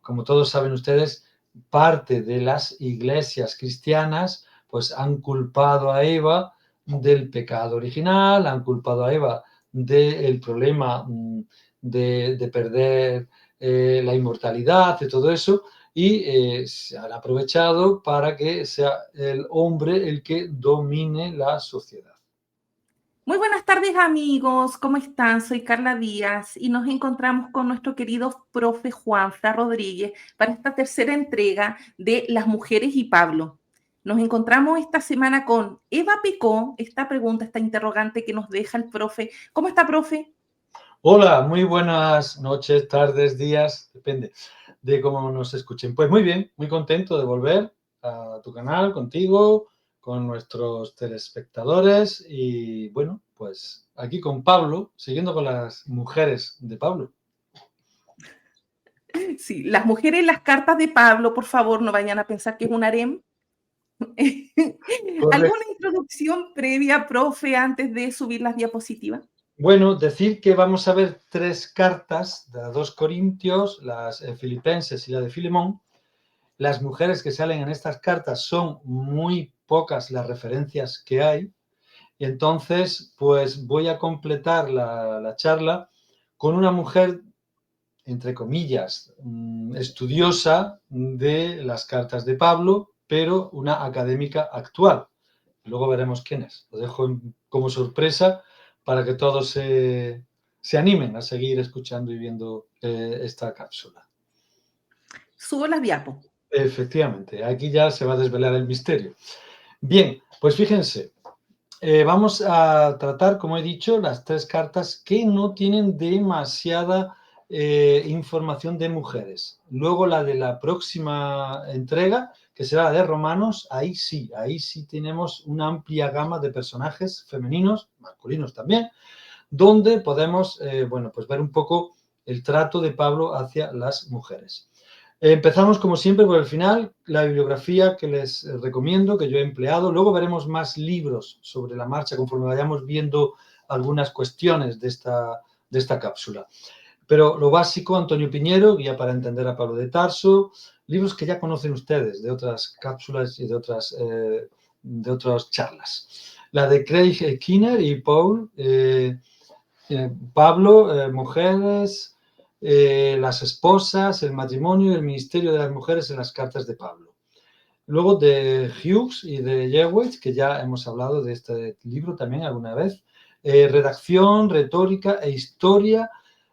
como todos saben ustedes, parte de las iglesias cristianas pues han culpado a Eva del pecado original, han culpado a Eva del problema de perder la inmortalidad, de todo eso, y se han aprovechado para que sea el hombre el que domine la sociedad. Muy buenas tardes amigos, ¿cómo están? Soy Carla Díaz y nos encontramos con nuestro querido profe Juanfra Rodríguez para esta tercera entrega de Las Mujeres y Pablo. Nos encontramos esta semana con Eva pecó, esta pregunta, esta interrogante que nos deja el profe. ¿Cómo está, profe? Hola, muy buenas noches, tardes, días, depende de cómo nos escuchen. Pues muy bien, muy contento de volver a tu canal contigo, con nuestros telespectadores y bueno, pues aquí con Pablo, siguiendo con las mujeres de Pablo. Sí, las mujeres, las cartas de Pablo, por favor, no vayan a pensar que es un harem. ¿Alguna Correcto. introducción previa, profe, antes de subir las diapositivas? Bueno, decir que vamos a ver tres cartas de 2 Corintios, las filipenses y la de Filemón. Las mujeres que salen en estas cartas son muy pocas las referencias que hay. Y entonces, pues voy a completar la charla con una mujer, entre comillas, estudiosa de las cartas de Pablo, pero una académica actual. Luego veremos quién es. Lo dejo como sorpresa para que todos se animen a seguir escuchando y viendo esta cápsula. Subo las diapos. Efectivamente, aquí ya se va a desvelar el misterio. Bien, pues fíjense, vamos a tratar, como he dicho, las tres cartas que no tienen demasiada información de mujeres. Luego la de la próxima entrega, que será la de Romanos, ahí sí tenemos una amplia gama de personajes femeninos, masculinos también, donde podemos pues ver un poco el trato de Pablo hacia las mujeres. Empezamos, como siempre, por el final, la bibliografía que les recomiendo, que yo he empleado. Luego veremos más libros sobre la marcha conforme vayamos viendo algunas cuestiones de esta cápsula. Pero lo básico, Antonio Piñero, Guía para entender a Pablo de Tarso, libros que ya conocen ustedes de otras cápsulas y de otras charlas. La de Craig Kinner y Paul, Pablo, mujeres, las esposas, el matrimonio y el ministerio de las mujeres en las cartas de Pablo. Luego de Hughes y de Jewett, que ya hemos hablado de este libro también alguna vez, redacción, retórica e historia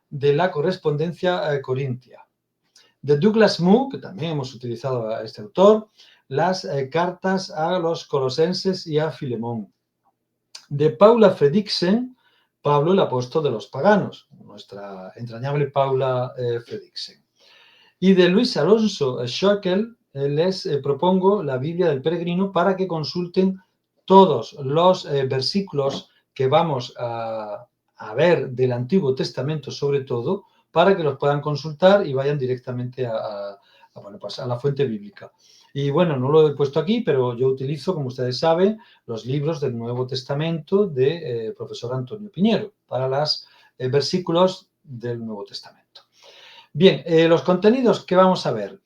de la correspondencia corintia. De Douglas Moo, que también hemos utilizado a este autor, las cartas a los colosenses y a Filemón. De Paula Fredriksen, Pablo, el apóstol de los paganos, nuestra entrañable Paula Fredriksen. Y de Luis Alonso Schöckel les propongo la Biblia del Peregrino para que consulten todos los versículos que vamos a ver del Antiguo Testamento, sobre todo, para que los puedan consultar y vayan directamente a la fuente bíblica. Y bueno, no lo he puesto aquí, pero yo utilizo, como ustedes saben, los libros del Nuevo Testamento de profesor Antonio Piñero para los versículos del Nuevo Testamento. Bien, los contenidos que vamos a ver.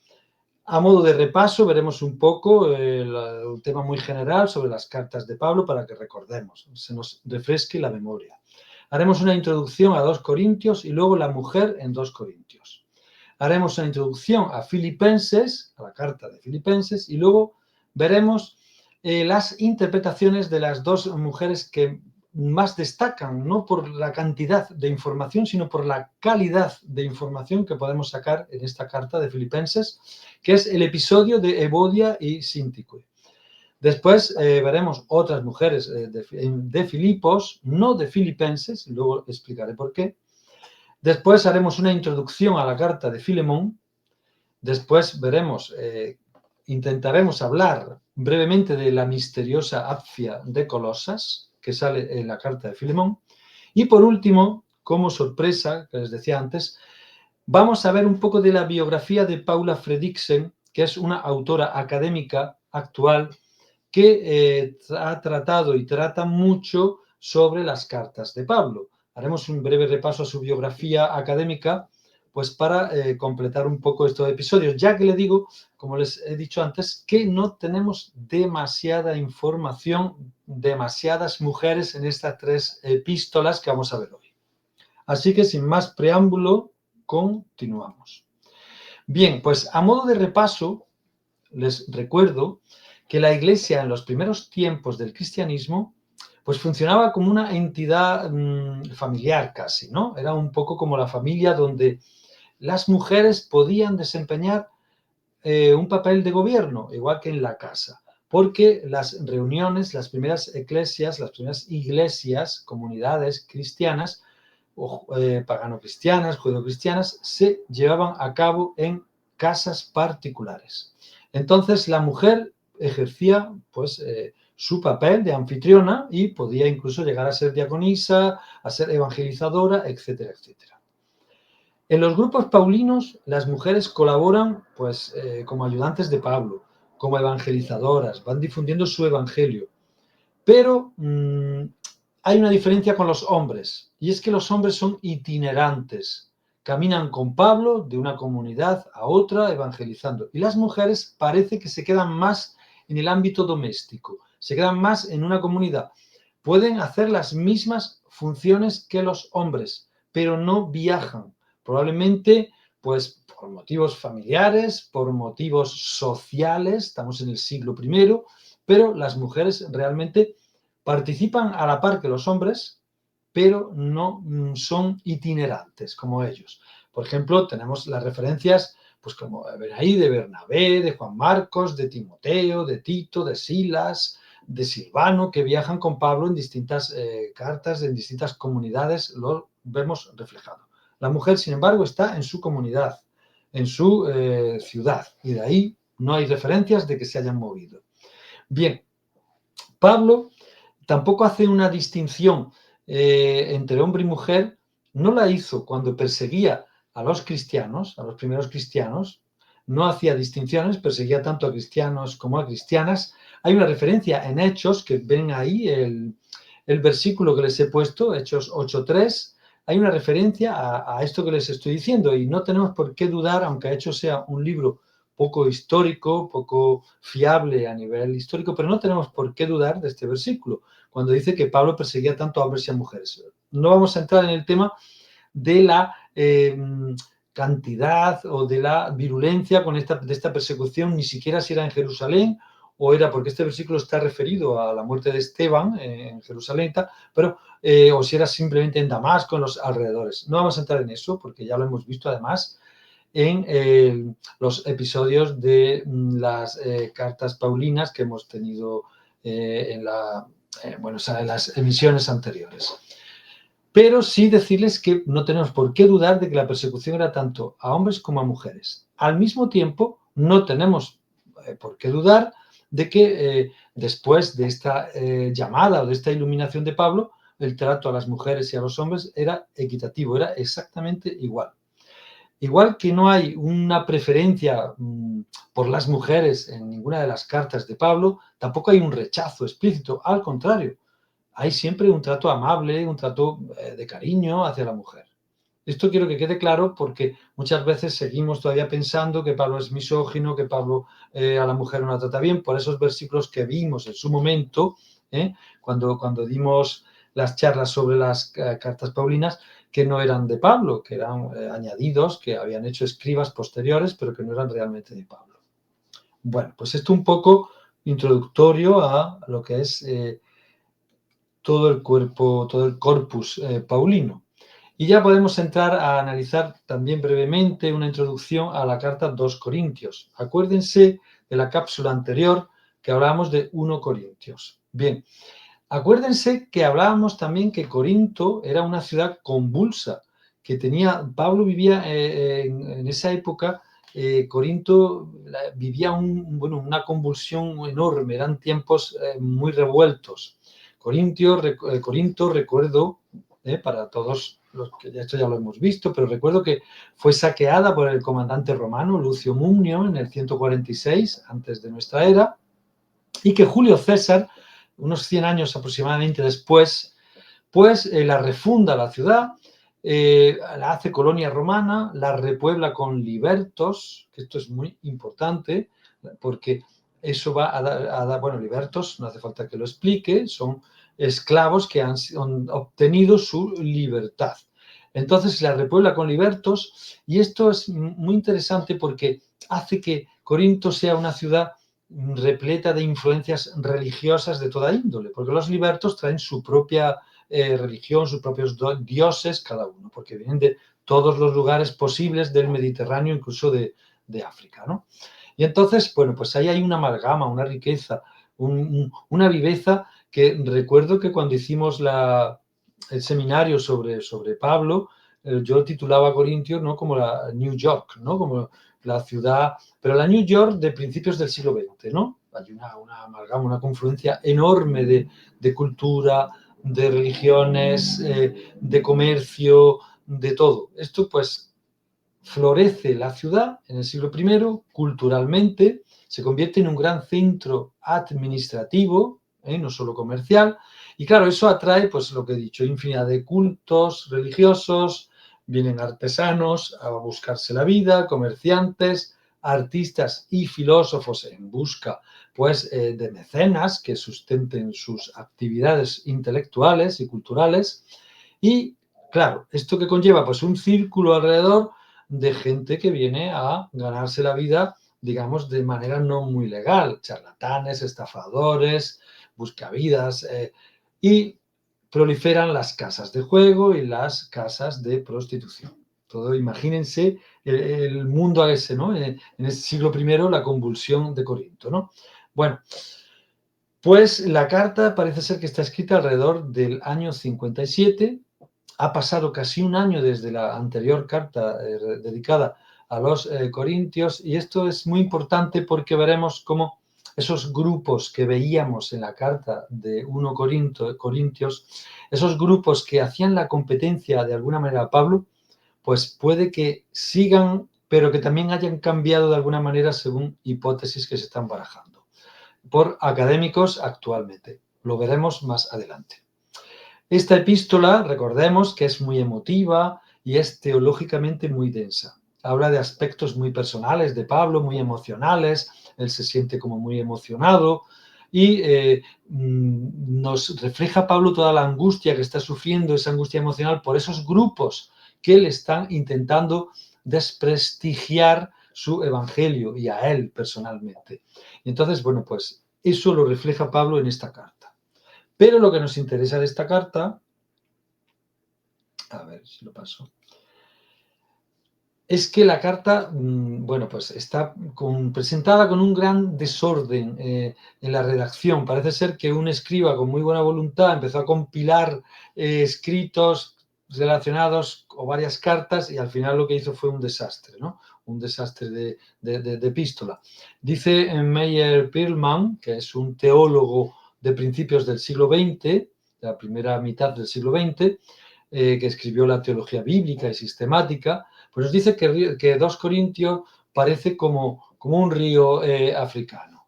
A modo de repaso, veremos un poco un tema muy general sobre las cartas de Pablo para que recordemos, se nos refresque la memoria. Haremos una introducción a 2 Corintios y luego la mujer en 2 Corintios. Haremos una introducción a Filipenses, a la carta de Filipenses, y luego veremos las interpretaciones de las dos mujeres que más destacan, no por la cantidad de información, sino por la calidad de información que podemos sacar en esta carta de Filipenses, que es el episodio de Evodia y Síntique. Después veremos otras mujeres de Filipos, no de Filipenses, y luego explicaré por qué. Después haremos una introducción a la carta de Filemón. Después veremos, intentaremos hablar brevemente de la misteriosa Apfia de Colosas, que sale en la carta de Filemón. Y por último, como sorpresa, que les decía antes, vamos a ver un poco de la biografía de Paula Fredriksen, que es una autora académica actual que ha tratado y trata mucho sobre las cartas de Pablo. Haremos un breve repaso a su biografía académica pues para completar un poco estos episodios, ya que le digo, como les he dicho antes, que no tenemos demasiada información, demasiadas mujeres en estas 3 epístolas que vamos a ver hoy. Así que sin más preámbulo, continuamos. Bien, pues a modo de repaso, les recuerdo que la Iglesia en los primeros tiempos del cristianismo pues funcionaba como una entidad familiar casi, ¿no? Era un poco como la familia donde las mujeres podían desempeñar un papel de gobierno, igual que en la casa, porque las reuniones, las primeras eclesias, las primeras iglesias, comunidades cristianas, o pagano-cristianas, judeo-cristianas, se llevaban a cabo en casas particulares. Entonces la mujer ejercía pues su papel de anfitriona y podía incluso llegar a ser diaconisa, a ser evangelizadora, etcétera, etcétera. En los grupos paulinos las mujeres colaboran pues como ayudantes de Pablo, como evangelizadoras, van difundiendo su evangelio. Pero hay una diferencia con los hombres, y es que los hombres son itinerantes, caminan con Pablo de una comunidad a otra evangelizando, y las mujeres parece que se quedan más en el ámbito doméstico, se quedan más en una comunidad. Pueden hacer las mismas funciones que los hombres, pero no viajan, probablemente pues por motivos familiares, por motivos sociales, estamos en el siglo I, pero las mujeres realmente participan a la par que los hombres, pero no son itinerantes como ellos. Por ejemplo, tenemos las referencias pues como ahí de Bernabé, de Juan Marcos, de Timoteo, de Tito, de Silas, de Silvano, que viajan con Pablo en distintas cartas, en distintas comunidades, lo vemos reflejado. La mujer, sin embargo, está en su comunidad, en su ciudad, y de ahí no hay referencias de que se hayan movido. Bien, Pablo tampoco hace una distinción entre hombre y mujer, no la hizo cuando perseguía a los cristianos, a los primeros cristianos, no hacía distinciones, perseguía tanto a cristianos como a cristianas. Hay una referencia en Hechos, que ven ahí el versículo que les he puesto, Hechos 8:3, hay una referencia a esto que les estoy diciendo y no tenemos por qué dudar, aunque Hechos sea un libro poco histórico, poco fiable a nivel histórico, pero no tenemos por qué dudar de este versículo, cuando dice que Pablo perseguía tanto a hombres y a mujeres. No vamos a entrar en el tema de la cantidad o de la virulencia de esta persecución, ni siquiera si era en Jerusalén o era porque este versículo está referido a la muerte de Esteban en Jerusalén, pero o si era simplemente en Damasco, en los alrededores. No vamos a entrar en eso porque ya lo hemos visto además en los episodios de las cartas paulinas que hemos tenido en las emisiones anteriores. Pero sí decirles que no tenemos por qué dudar de que la persecución era tanto a hombres como a mujeres. Al mismo tiempo, no tenemos por qué dudar de que después de esta llamada o de esta iluminación de Pablo, el trato a las mujeres y a los hombres era equitativo, era exactamente igual. Igual que no hay una preferencia por las mujeres en ninguna de las cartas de Pablo, tampoco hay un rechazo explícito, al contrario, hay siempre un trato amable, un trato de cariño hacia la mujer. Esto quiero que quede claro porque muchas veces seguimos todavía pensando que Pablo es misógino, que Pablo a la mujer no la trata bien, por esos versículos que vimos en su momento, cuando dimos las charlas sobre las cartas paulinas, que no eran de Pablo, que eran añadidos, que habían hecho escribas posteriores, pero que no eran realmente de Pablo. Bueno, pues esto un poco introductorio a lo que es todo el cuerpo, todo el corpus paulino. Y ya podemos entrar a analizar también brevemente una introducción a la carta 2 Corintios. Acuérdense de la cápsula anterior que hablábamos de 1 Corintios. Bien, acuérdense que hablábamos también que Corinto era una ciudad convulsa, que Pablo vivía en esa época, Corinto vivía una convulsión enorme, eran tiempos muy revueltos. Corinto, recuerdo, para todos los que esto ya lo hemos visto, pero recuerdo que fue saqueada por el comandante romano Lucio Mumnio en el 146 antes de nuestra era, y que Julio César, unos 100 años aproximadamente después, pues la refunda la ciudad, la hace colonia romana, la repuebla con libertos, que esto es muy importante, porque eso va a dar, bueno, libertos, no hace falta que lo explique, son esclavos que han obtenido su libertad. Entonces la repuebla con libertos, y esto es muy interesante porque hace que Corinto sea una ciudad repleta de influencias religiosas de toda índole, porque los libertos traen su propia religión, sus propios dioses cada uno, porque vienen de todos los lugares posibles del Mediterráneo, incluso de África, ¿no? Y entonces, bueno, pues ahí hay una amalgama, una riqueza, una viveza que recuerdo que cuando hicimos el seminario sobre Pablo, yo titulaba Corintios, ¿no?, como la New York, ¿no?, como la ciudad, pero la New York de principios del siglo XX, ¿no? Hay una amalgama, una confluencia enorme de cultura, de religiones, de comercio, de todo. Esto pues florece la ciudad en el siglo I, culturalmente, se convierte en un gran centro administrativo, no solo comercial, y claro, eso atrae, pues lo que he dicho, infinidad de cultos religiosos, vienen artesanos a buscarse la vida, comerciantes, artistas y filósofos en busca, pues, de mecenas que sustenten sus actividades intelectuales y culturales. Y claro, ¿esto que conlleva? Pues un círculo alrededor de gente que viene a ganarse la vida, digamos, de manera no muy legal, charlatanes, estafadores, buscavidas, y proliferan las casas de juego y las casas de prostitución. Todo, imagínense el mundo ese, ¿no? En el siglo I, la convulsión de Corinto, ¿no? Bueno, pues la carta parece ser que está escrita alrededor del año 57. Ha pasado casi un año desde la anterior carta dedicada a los corintios, y esto es muy importante porque veremos cómo esos grupos que veíamos en la carta de 1 Corintios, esos grupos que hacían la competencia de alguna manera a Pablo, pues puede que sigan, pero que también hayan cambiado de alguna manera según hipótesis que se están barajando por académicos actualmente. Lo veremos más adelante. Esta epístola, recordemos que es muy emotiva y es teológicamente muy densa. Habla de aspectos muy personales de Pablo, muy emocionales, él se siente como muy emocionado y nos refleja Pablo toda la angustia que está sufriendo, esa angustia emocional por esos grupos que le están intentando desprestigiar su evangelio y a él personalmente. Entonces, bueno, pues eso lo refleja Pablo en esta carta. Pero lo que nos interesa de esta carta, a ver si lo paso, es que la carta, bueno, pues está presentada con un gran desorden en la redacción. Parece ser que un escriba con muy buena voluntad empezó a compilar escritos relacionados o varias cartas y al final lo que hizo fue un desastre, ¿no? Un desastre de epístola. Dice Meyer Perlman, que es un teólogo de principios del siglo XX, de la primera mitad del siglo XX, que escribió la teología bíblica y sistemática, pues nos dice que 2 Corintios parece como un río africano.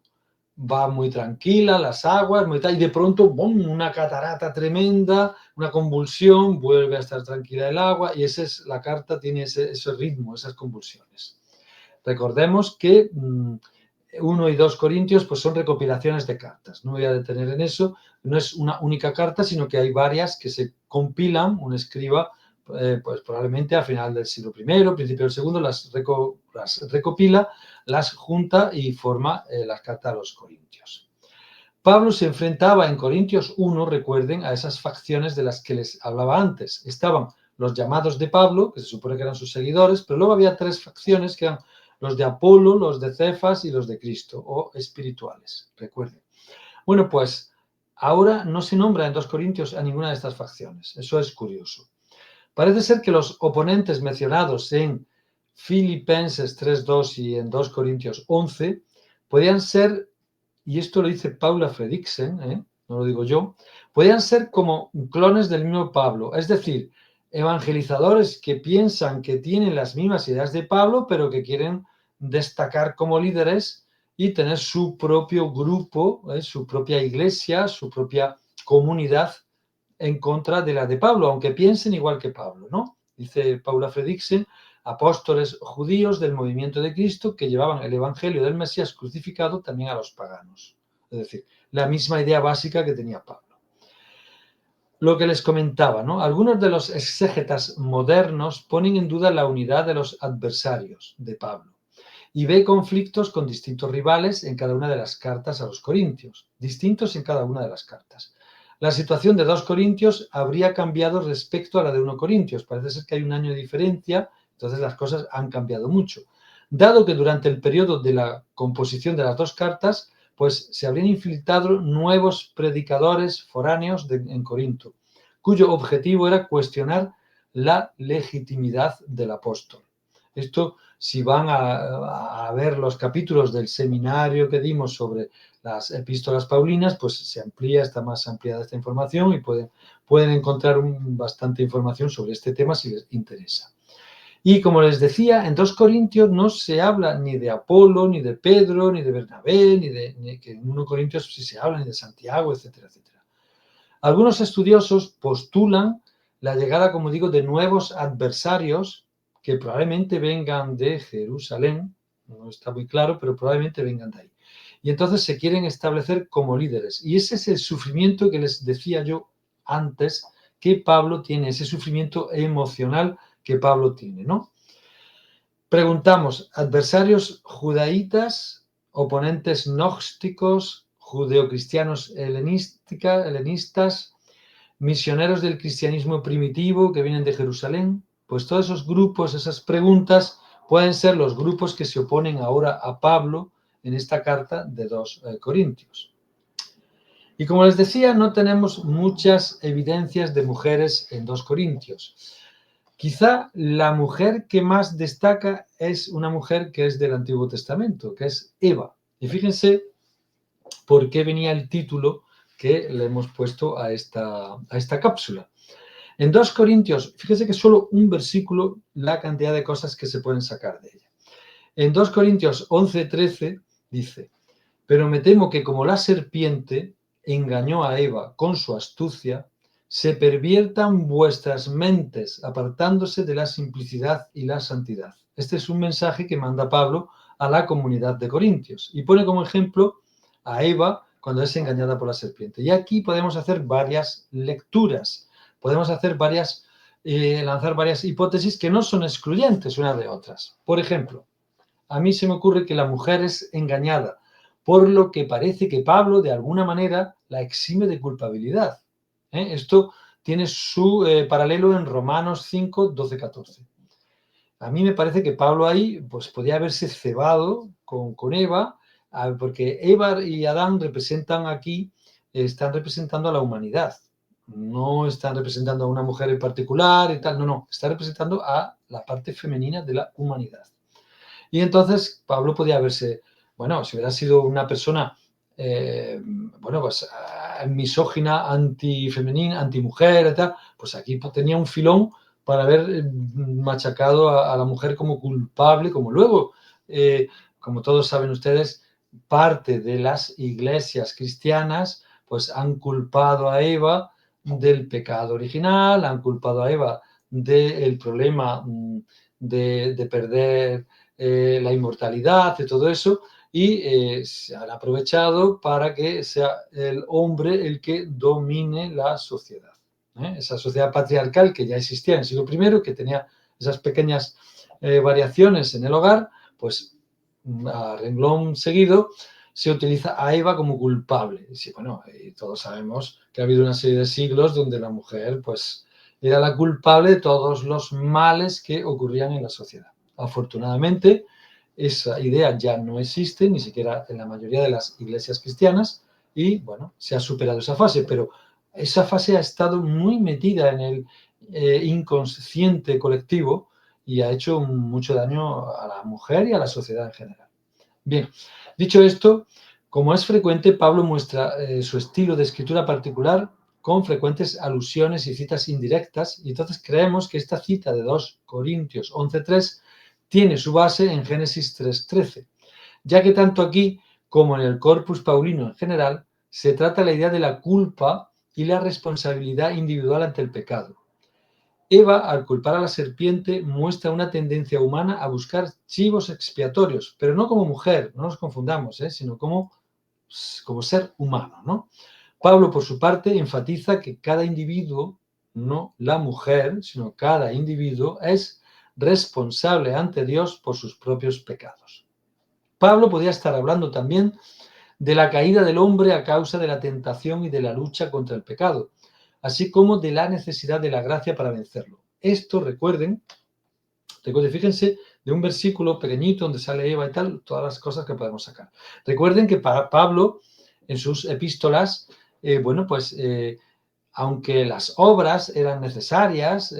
Va muy tranquila, las aguas, muy tal, y de pronto, ¡bum!, una catarata tremenda, una convulsión, vuelve a estar tranquila el agua, y esa es la carta, tiene ese ritmo, esas convulsiones. Recordemos que 1 y 2 Corintios pues son recopilaciones de cartas. No voy a detener en eso, no es una única carta, sino que hay varias que se compilan, un escriba pues probablemente a final del siglo I, principio del segundo, las recopila, las junta y forma las cartas a los Corintios. Pablo se enfrentaba en Corintios 1, recuerden, a esas facciones de las que les hablaba antes. Estaban los llamados de Pablo, que se supone que eran sus seguidores, pero luego había 3 facciones que eran los de Apolo, los de Cefas y los de Cristo, o espirituales, recuerden. Bueno, pues ahora no se nombra en 2 Corintios a ninguna de estas facciones. Eso es curioso. Parece ser que los oponentes mencionados en Filipenses 3.2 y en 2 Corintios 11 podían ser, y esto lo dice Paula Fredriksen, no lo digo yo, podían ser como clones del mismo Pablo, es decir, evangelizadores que piensan que tienen las mismas ideas de Pablo, pero que quieren destacar como líderes y tener su propio grupo, su propia iglesia, su propia comunidad en contra de la de Pablo, aunque piensen igual que Pablo, ¿no? dice Paula Fredriksen, apóstoles judíos del movimiento de Cristo que llevaban el evangelio del Mesías crucificado también a los paganos. Es decir, la misma idea básica que tenía Pablo. Lo que les comentaba, ¿no? Algunos de los exégetas modernos ponen en duda la unidad de los adversarios de Pablo y ve conflictos con distintos rivales en cada una de las cartas a los corintios, distintos en cada una de las cartas. La situación de 2 Corintios habría cambiado respecto a la de 1 Corintios. Parece ser que hay un año de diferencia, entonces las cosas han cambiado mucho. Dado que durante el periodo de la composición de las 2 cartas, pues se habrían infiltrado nuevos predicadores foráneos en Corinto, cuyo objetivo era cuestionar la legitimidad del apóstol. Esto, si van a ver los capítulos del seminario que dimos sobre las epístolas paulinas, pues se amplía, está más ampliada esta información y pueden encontrar bastante información sobre este tema si les interesa. Y como les decía, en 2 Corintios no se habla ni de Apolo, ni de Pedro, ni de Bernabé, ni que en 1 Corintios sí se habla, ni de Santiago, etcétera, etcétera. Algunos estudiosos postulan la llegada, como digo, de nuevos adversarios que probablemente vengan de Jerusalén, no está muy claro, pero probablemente vengan de ahí. Y entonces se quieren establecer como líderes. Y ese es el sufrimiento que les decía yo antes que Pablo tiene, ese sufrimiento emocional que Pablo tiene, ¿no? Preguntamos, adversarios judaítas, oponentes gnósticos, judeocristianos helenistas, misioneros del cristianismo primitivo que vienen de Jerusalén. Pues todos esos grupos, esas preguntas, pueden ser los grupos que se oponen ahora a Pablo en esta carta de 2 Corintios. Y como les decía, no tenemos muchas evidencias de mujeres en 2 Corintios. Quizá la mujer que más destaca es una mujer que es del Antiguo Testamento, que es Eva. Y fíjense por qué venía el título que le hemos puesto a esta cápsula. En 2 Corintios, fíjense que solo un versículo, la cantidad de cosas que se pueden sacar de ella. En 2 Corintios 11:13 dice, pero me temo que como la serpiente engañó a Eva con su astucia, se perviertan vuestras mentes, apartándose de la simplicidad y la santidad. Este es un mensaje que manda Pablo a la comunidad de Corintios y pone como ejemplo a Eva cuando es engañada por la serpiente. Y aquí podemos hacer varias lecturas, podemos hacer lanzar varias hipótesis que no son excluyentes unas de otras. Por ejemplo, a mí se me ocurre que la mujer es engañada, por lo que parece que Pablo de alguna manera la exime de culpabilidad. Esto tiene su paralelo en Romanos 5, 12, 14. A mí me parece que Pablo ahí pues, podía haberse cebado con Eva, porque Eva y Adán están representando a la humanidad. No están representando a una mujer en particular y tal, no, están representando a la parte femenina de la humanidad. Y entonces Pablo podía haberse, bueno, si hubiera sido una persona, misógina, antifemenina, antimujer, tal, pues aquí tenía un filón para haber machacado a la mujer como culpable, como luego, como todos saben ustedes, parte de las iglesias cristianas pues han culpado a Eva del pecado original, han culpado a Eva del problema de perder la inmortalidad, de todo eso, y se han aprovechado para que sea el hombre el que domine la sociedad. Esa sociedad patriarcal que ya existía en el siglo I, que tenía esas pequeñas variaciones en el hogar, pues a renglón seguido se utiliza a Eva como culpable. Y bueno, y todos sabemos que ha habido una serie de siglos donde la mujer pues era la culpable de todos los males que ocurrían en la sociedad. Afortunadamente, esa idea ya no existe, ni siquiera en la mayoría de las iglesias cristianas, y bueno, se ha superado esa fase, pero esa fase ha estado muy metida en el inconsciente colectivo y ha hecho mucho daño a la mujer y a la sociedad en general. Bien, dicho esto, como es frecuente, Pablo muestra su estilo de escritura particular con frecuentes alusiones y citas indirectas, y entonces creemos que esta cita de 2 Corintios 11:3 tiene su base en Génesis 3:13, ya que tanto aquí como en el corpus paulino en general se trata la idea de la culpa y la responsabilidad individual ante el pecado. Eva, al culpar a la serpiente, muestra una tendencia humana a buscar chivos expiatorios, pero no como mujer, no nos confundamos, sino como ser humano, ¿no? Pablo, por su parte, enfatiza que cada individuo, no la mujer, sino cada individuo, es responsable ante Dios por sus propios pecados. Pablo podía estar hablando también de la caída del hombre a causa de la tentación y de la lucha contra el pecado, así como de la necesidad de la gracia para vencerlo. Esto, recuerden, fíjense, de un versículo pequeñito donde sale Eva y tal, todas las cosas que podemos sacar. Recuerden que para Pablo, en sus epístolas, aunque las obras eran necesarias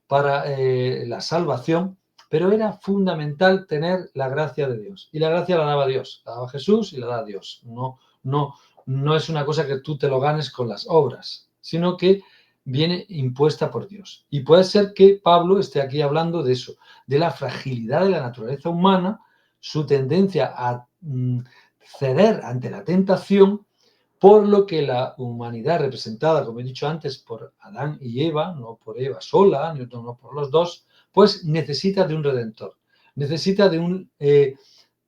para la salvación, pero era fundamental tener la gracia de Dios. Y la gracia la daba Dios, la daba Jesús y la da Dios. No es una cosa que tú te lo ganes con las obras, sino que viene impuesta por Dios. Y puede ser que Pablo esté aquí hablando de eso, de la fragilidad de la naturaleza humana, su tendencia a ceder ante la tentación, por lo que la humanidad representada, como he dicho antes, por Adán y Eva, no por Eva sola, no por los dos, pues necesita de un redentor, necesita de un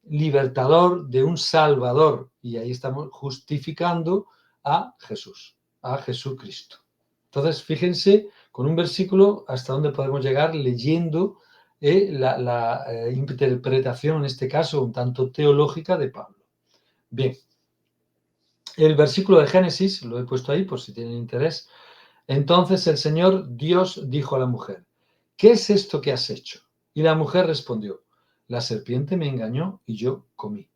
libertador, de un salvador. Y ahí estamos justificando a Jesús, a Jesucristo. Entonces, fíjense con un versículo hasta dónde podemos llegar leyendo la interpretación, en este caso, un tanto teológica de Pablo. Bien. El versículo de Génesis, lo he puesto ahí por si tienen interés. Entonces el Señor Dios dijo a la mujer, ¿qué es esto que has hecho? Y la mujer respondió, la serpiente me engañó y yo comí.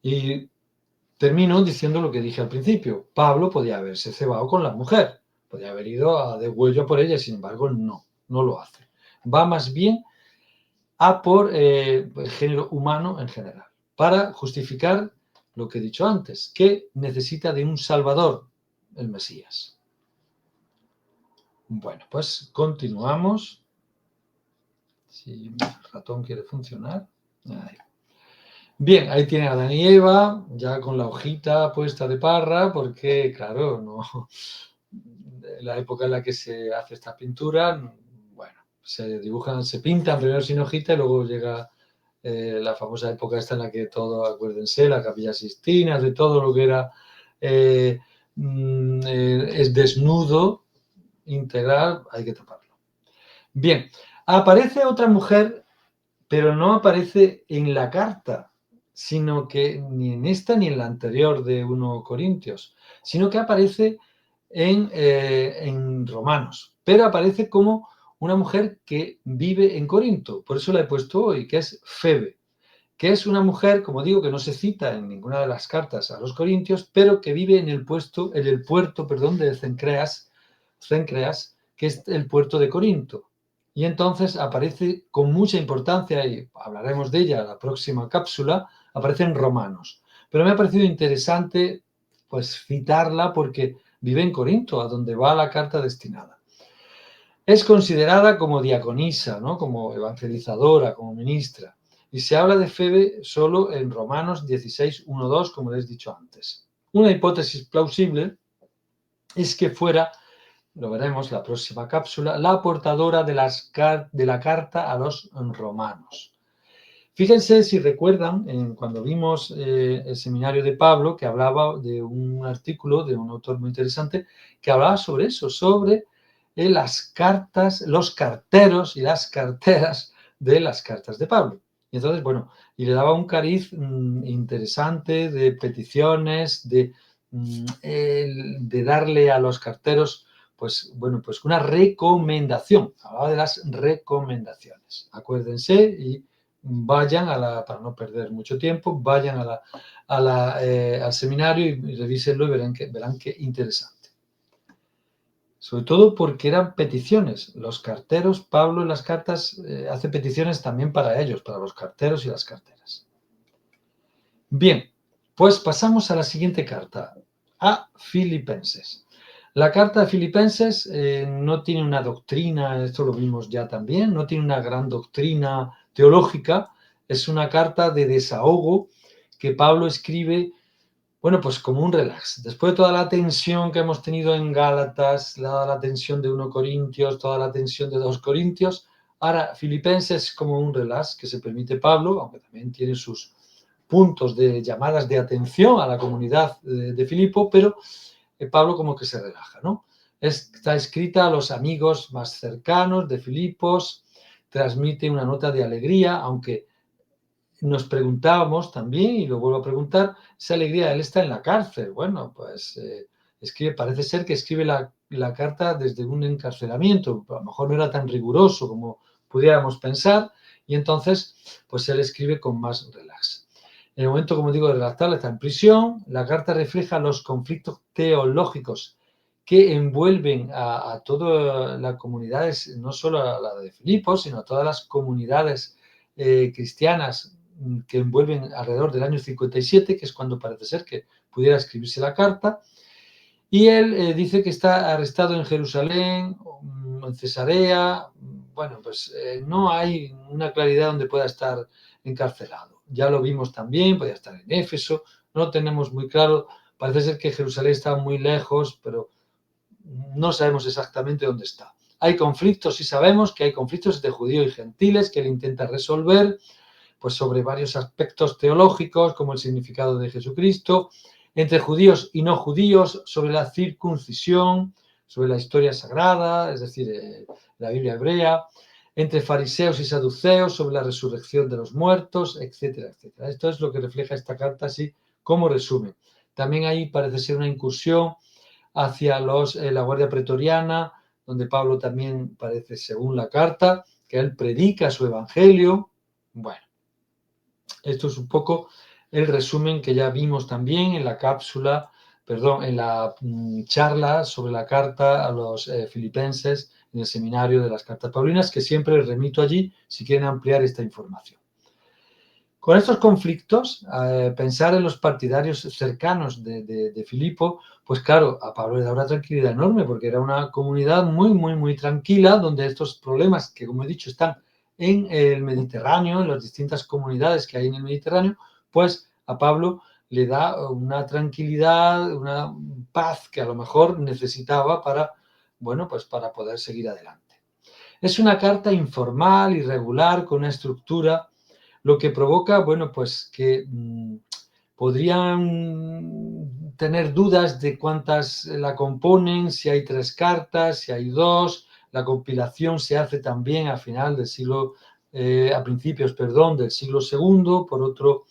Y termino diciendo lo que dije al principio. Pablo podía haberse cebado con la mujer, podía haber ido a degüello por ella, sin embargo no lo hace. Va más bien a por el género humano en general, para justificar lo que he dicho antes, que necesita de un Salvador, el Mesías. Bueno, pues continuamos. Si el ratón quiere funcionar. Ahí. Bien, ahí tiene a Adán y Eva, ya con la hojita puesta de parra, porque, claro, no, la época en la que se hace esta pintura, bueno, se dibujan, se pintan primero sin hojita y luego llega la famosa época esta en la que todo, acuérdense, la Capilla Sixtina, de todo lo que era es desnudo, integral, hay que taparlo. Bien, aparece otra mujer, pero no aparece en la carta, sino que ni en esta ni en la anterior de 1 Corintios, sino que aparece en Romanos, pero aparece como una mujer que vive en Corinto, por eso la he puesto hoy, que es Febe, que es una mujer, como digo, que no se cita en ninguna de las cartas a los corintios, pero que vive en el puerto de Cencreas, que es el puerto de Corinto. Y entonces aparece con mucha importancia, y hablaremos de ella en la próxima cápsula, aparece en Romanos. Pero me ha parecido interesante pues citarla porque vive en Corinto, a donde va la carta destinada. Es considerada como diaconisa, ¿no? Como evangelizadora, como ministra. Y se habla de Febe solo en Romanos 16, 1, 2, como les he dicho antes. Una hipótesis plausible es que fuera, lo veremos la próxima cápsula, la portadora de la carta a los romanos. Fíjense si recuerdan, cuando vimos el seminario de Pablo, que hablaba de un artículo de un autor muy interesante, que hablaba sobre eso, sobre las cartas, los carteros y las carteras de las cartas de Pablo. Y entonces, bueno, y le daba un cariz interesante de peticiones, de darle a los carteros, pues bueno, pues una recomendación. Hablaba de las recomendaciones. Acuérdense y vayan para no perder mucho tiempo, vayan al seminario y revísenlo y verán qué interesante. Sobre todo porque eran peticiones. Los carteros, Pablo en las cartas hace peticiones también para ellos, para los carteros y las carteras. Bien, pues pasamos a la siguiente carta, a Filipenses. La carta de Filipenses no tiene una doctrina, esto lo vimos ya también, no tiene una gran doctrina teológica, es una carta de desahogo que Pablo escribe Bueno, pues como un relax. Después de toda la tensión que hemos tenido en Gálatas, toda la tensión de 1 Corintios, toda la tensión de 2 Corintios, ahora Filipenses es como un relax que se permite Pablo, aunque también tiene sus puntos de llamadas de atención a la comunidad de Filipo, pero Pablo como que se relaja, ¿no? Está escrita a los amigos más cercanos de Filipos, transmite una nota de alegría, aunque nos preguntábamos también, y lo vuelvo a preguntar, esa alegría, él está en la cárcel. Bueno, pues parece ser que escribe la carta desde un encarcelamiento, a lo mejor no era tan riguroso como pudiéramos pensar, y entonces, pues él escribe con más relax. En el momento, como digo, de redactarla, está en prisión. La carta refleja los conflictos teológicos que envuelven a toda la comunidad, no solo a la de Filipos, sino a todas las comunidades cristianas que envuelven alrededor del año 57, que es cuando parece ser que pudiera escribirse la carta. Y él dice que está arrestado en Jerusalén, en Cesarea. Bueno, pues no hay una claridad donde pueda estar encarcelado. Ya lo vimos también, podía estar en Éfeso, no tenemos muy claro. Parece ser que Jerusalén está muy lejos, pero no sabemos exactamente dónde está. Hay conflictos, sí sabemos que hay conflictos entre judíos y gentiles que él intenta resolver, pues sobre varios aspectos teológicos, como el significado de Jesucristo, entre judíos y no judíos, sobre la circuncisión, sobre la historia sagrada, es decir, la Biblia hebrea, entre fariseos y saduceos, sobre la resurrección de los muertos, etcétera, etcétera. Esto es lo que refleja esta carta, así como resumen. También ahí parece ser una incursión hacia la Guardia Pretoriana, donde Pablo también parece, según la carta, que él predica su evangelio. Bueno, esto es un poco el resumen que ya vimos también en la cápsula, perdón, en la charla sobre la carta a los filipenses en el seminario de las cartas paulinas, que siempre les remito allí si quieren ampliar esta información. Con estos conflictos, pensar en los partidarios cercanos de Filipo, pues claro, a Pablo le da una tranquilidad enorme, porque era una comunidad muy, muy, muy tranquila, donde estos problemas que, como he dicho, están en el Mediterráneo, en las distintas comunidades que hay en el Mediterráneo, pues a Pablo le da una tranquilidad, una paz que a lo mejor necesitaba para, bueno, pues para poder seguir adelante. Es una carta informal, irregular, con una estructura, lo que provoca, bueno, pues que podrían tener dudas de cuántas la componen, si hay 3 cartas, si hay 2. La compilación se hace también a final del siglo, a principios, perdón, del siglo II, por otro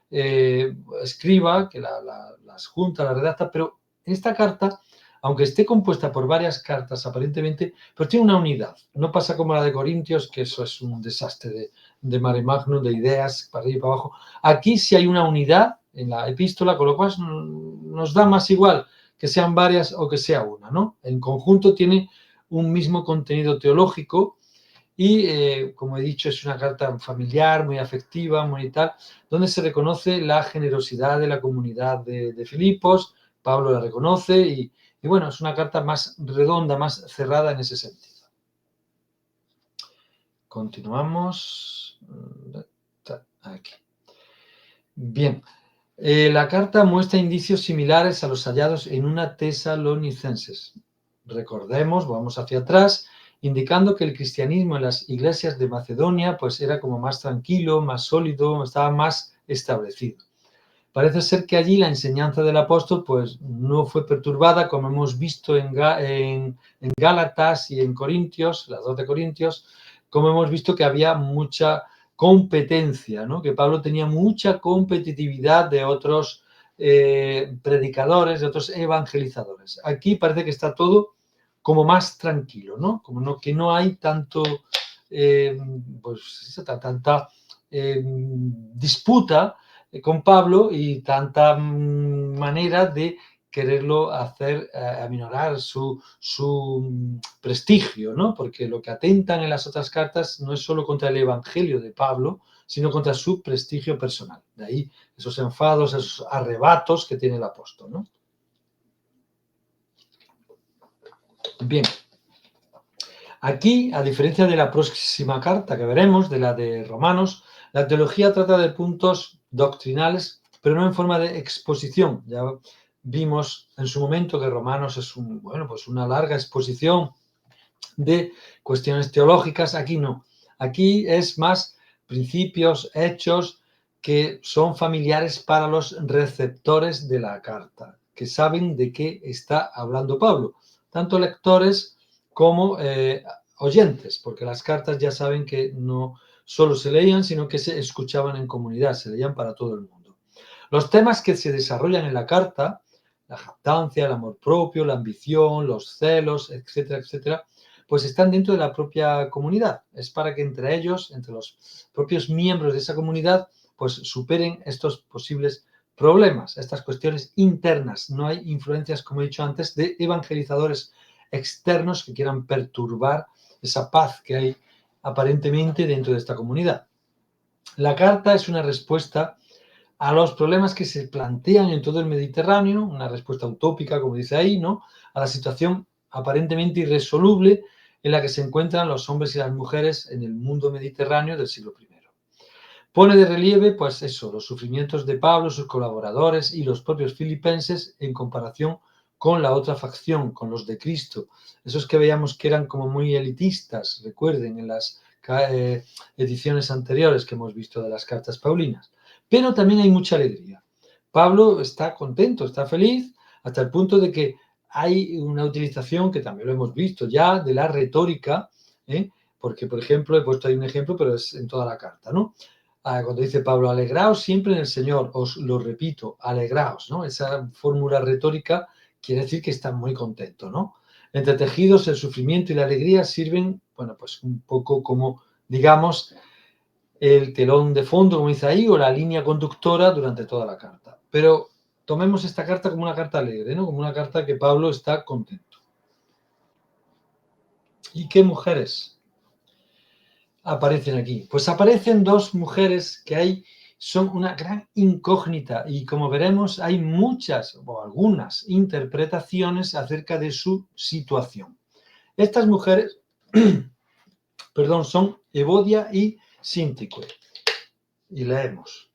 escriba que las junta, las redacta, pero esta carta, aunque esté compuesta por varias cartas aparentemente, pero tiene una unidad. No pasa como la de Corintios, que eso es un desastre de mare magnum, de ideas para arriba y para abajo. Aquí sí hay una unidad en la epístola, con lo cual nos da más igual que sean varias o que sea una, ¿no? En conjunto tiene un mismo contenido teológico y, como he dicho, es una carta familiar, muy afectiva, muy tal, donde se reconoce la generosidad de la comunidad de Filipos. Pablo la reconoce y bueno, es una carta más redonda, más cerrada en ese sentido. Continuamos. Aquí. Bien. La carta muestra indicios similares a los hallados en una Tesalonicenses. Recordemos, vamos hacia atrás, indicando que el cristianismo en las iglesias de Macedonia pues era como más tranquilo, más sólido, estaba más establecido. Parece ser que allí la enseñanza del apóstol pues no fue perturbada, como hemos visto en Gálatas y en Corintios, las 2 de Corintios, como hemos visto que había mucha competencia, ¿no? Que Pablo tenía mucha competitividad de otros predicadores, de otros evangelizadores. Aquí parece que está todo como más tranquilo, ¿no? Como no, que no hay tanto, pues, tanta disputa con Pablo y tanta manera de quererlo hacer aminorar su prestigio, ¿no? Porque lo que atentan en las otras cartas no es solo contra el evangelio de Pablo, sino contra su prestigio personal. De ahí esos enfados, esos arrebatos que tiene el apóstol, ¿no? Bien. Aquí, a diferencia de la próxima carta que veremos, de la de Romanos, la teología trata de puntos doctrinales pero no en forma de exposición. Ya vimos en su momento que Romanos es pues una larga exposición de cuestiones teológicas. Aquí no. Aquí es más principios, hechos que son familiares para los receptores de la carta, que saben de qué está hablando Pablo, tanto lectores como oyentes, porque las cartas ya saben que no solo se leían, sino que se escuchaban en comunidad, se leían para todo el mundo. Los temas que se desarrollan en la carta, la jactancia, el amor propio, la ambición, los celos, etcétera, etcétera, pues están dentro de la propia comunidad. Es para que entre ellos, entre los propios miembros de esa comunidad, pues superen estos posibles problemas, estas cuestiones internas. No hay influencias, como he dicho antes, de evangelizadores externos que quieran perturbar esa paz que hay aparentemente dentro de esta comunidad. La carta es una respuesta a los problemas que se plantean en todo el Mediterráneo, una respuesta utópica, como dice ahí, ¿no? A la situación aparentemente irresoluble en la que se encuentran los hombres y las mujeres en el mundo mediterráneo del siglo I. Pone de relieve, pues eso, los sufrimientos de Pablo, sus colaboradores y los propios filipenses en comparación con la otra facción, con los de Cristo. Esos que veíamos que eran como muy elitistas, recuerden, en las ediciones anteriores que hemos visto de las cartas paulinas. Pero también hay mucha alegría. Pablo está contento, está feliz, hasta el punto de que hay una utilización, que también lo hemos visto ya, de la retórica, porque, por ejemplo, he puesto ahí un ejemplo, pero es en toda la carta, ¿no? Cuando dice Pablo, alegraos siempre en el Señor, os lo repito, alegraos, ¿no? Esa fórmula retórica quiere decir que está muy contento, ¿no? Entretejidos, el sufrimiento y la alegría sirven, bueno, pues un poco como, digamos, el telón de fondo, como dice ahí, o la línea conductora durante toda la carta. Pero tomemos esta carta como una carta alegre, ¿no? Como una carta que Pablo está contento. ¿Y qué mujeres aparecen aquí? Pues aparecen dos mujeres que son una gran incógnita y, como veremos, hay muchas o algunas interpretaciones acerca de su situación. Estas mujeres, perdón, son Evodia y Síntique. Y leemos.